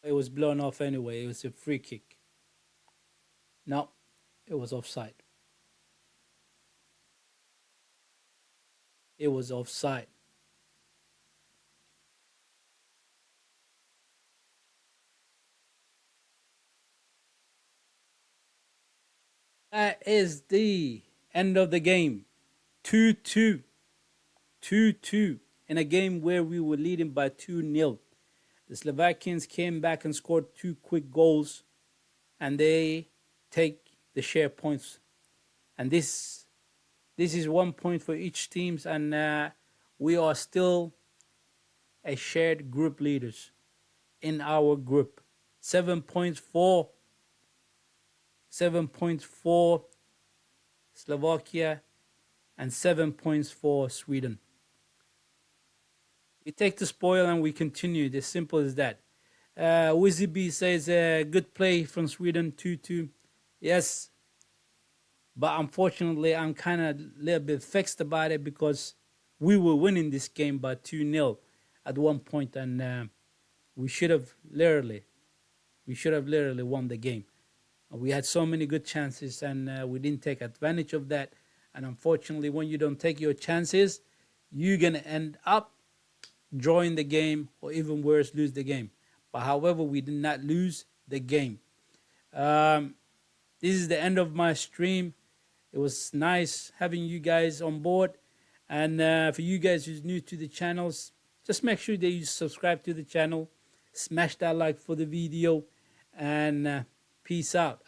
It was blown off anyway. It was a free kick. No, it was offside. It was offside. That is the end of the game. 2-2. 2-2 in a game where we were leading by 2-0. The Slovakians came back and scored 2 quick goals, and they take the share points. And this is 1 point for each team, and we are still a shared group leaders in our group. 7 points for Slovakia and 7 points for Sweden. We take the spoil and we continue. As simple as that. Wizzy B says, good play from Sweden, 2-2. Yes, but unfortunately, I'm kind of a little bit vexed about it because we were winning this game by 2-0 at one point, and we should have literally won the game. We had so many good chances, and we didn't take advantage of that. And unfortunately, when you don't take your chances, you're going to end up drawing the game, or even worse, lose the game. But however, we did not lose the game. This is the end of my stream. It was nice having you guys on board. And for you guys who's new to the channels, just make sure that you subscribe to the channel. Smash that like for the video. And peace out.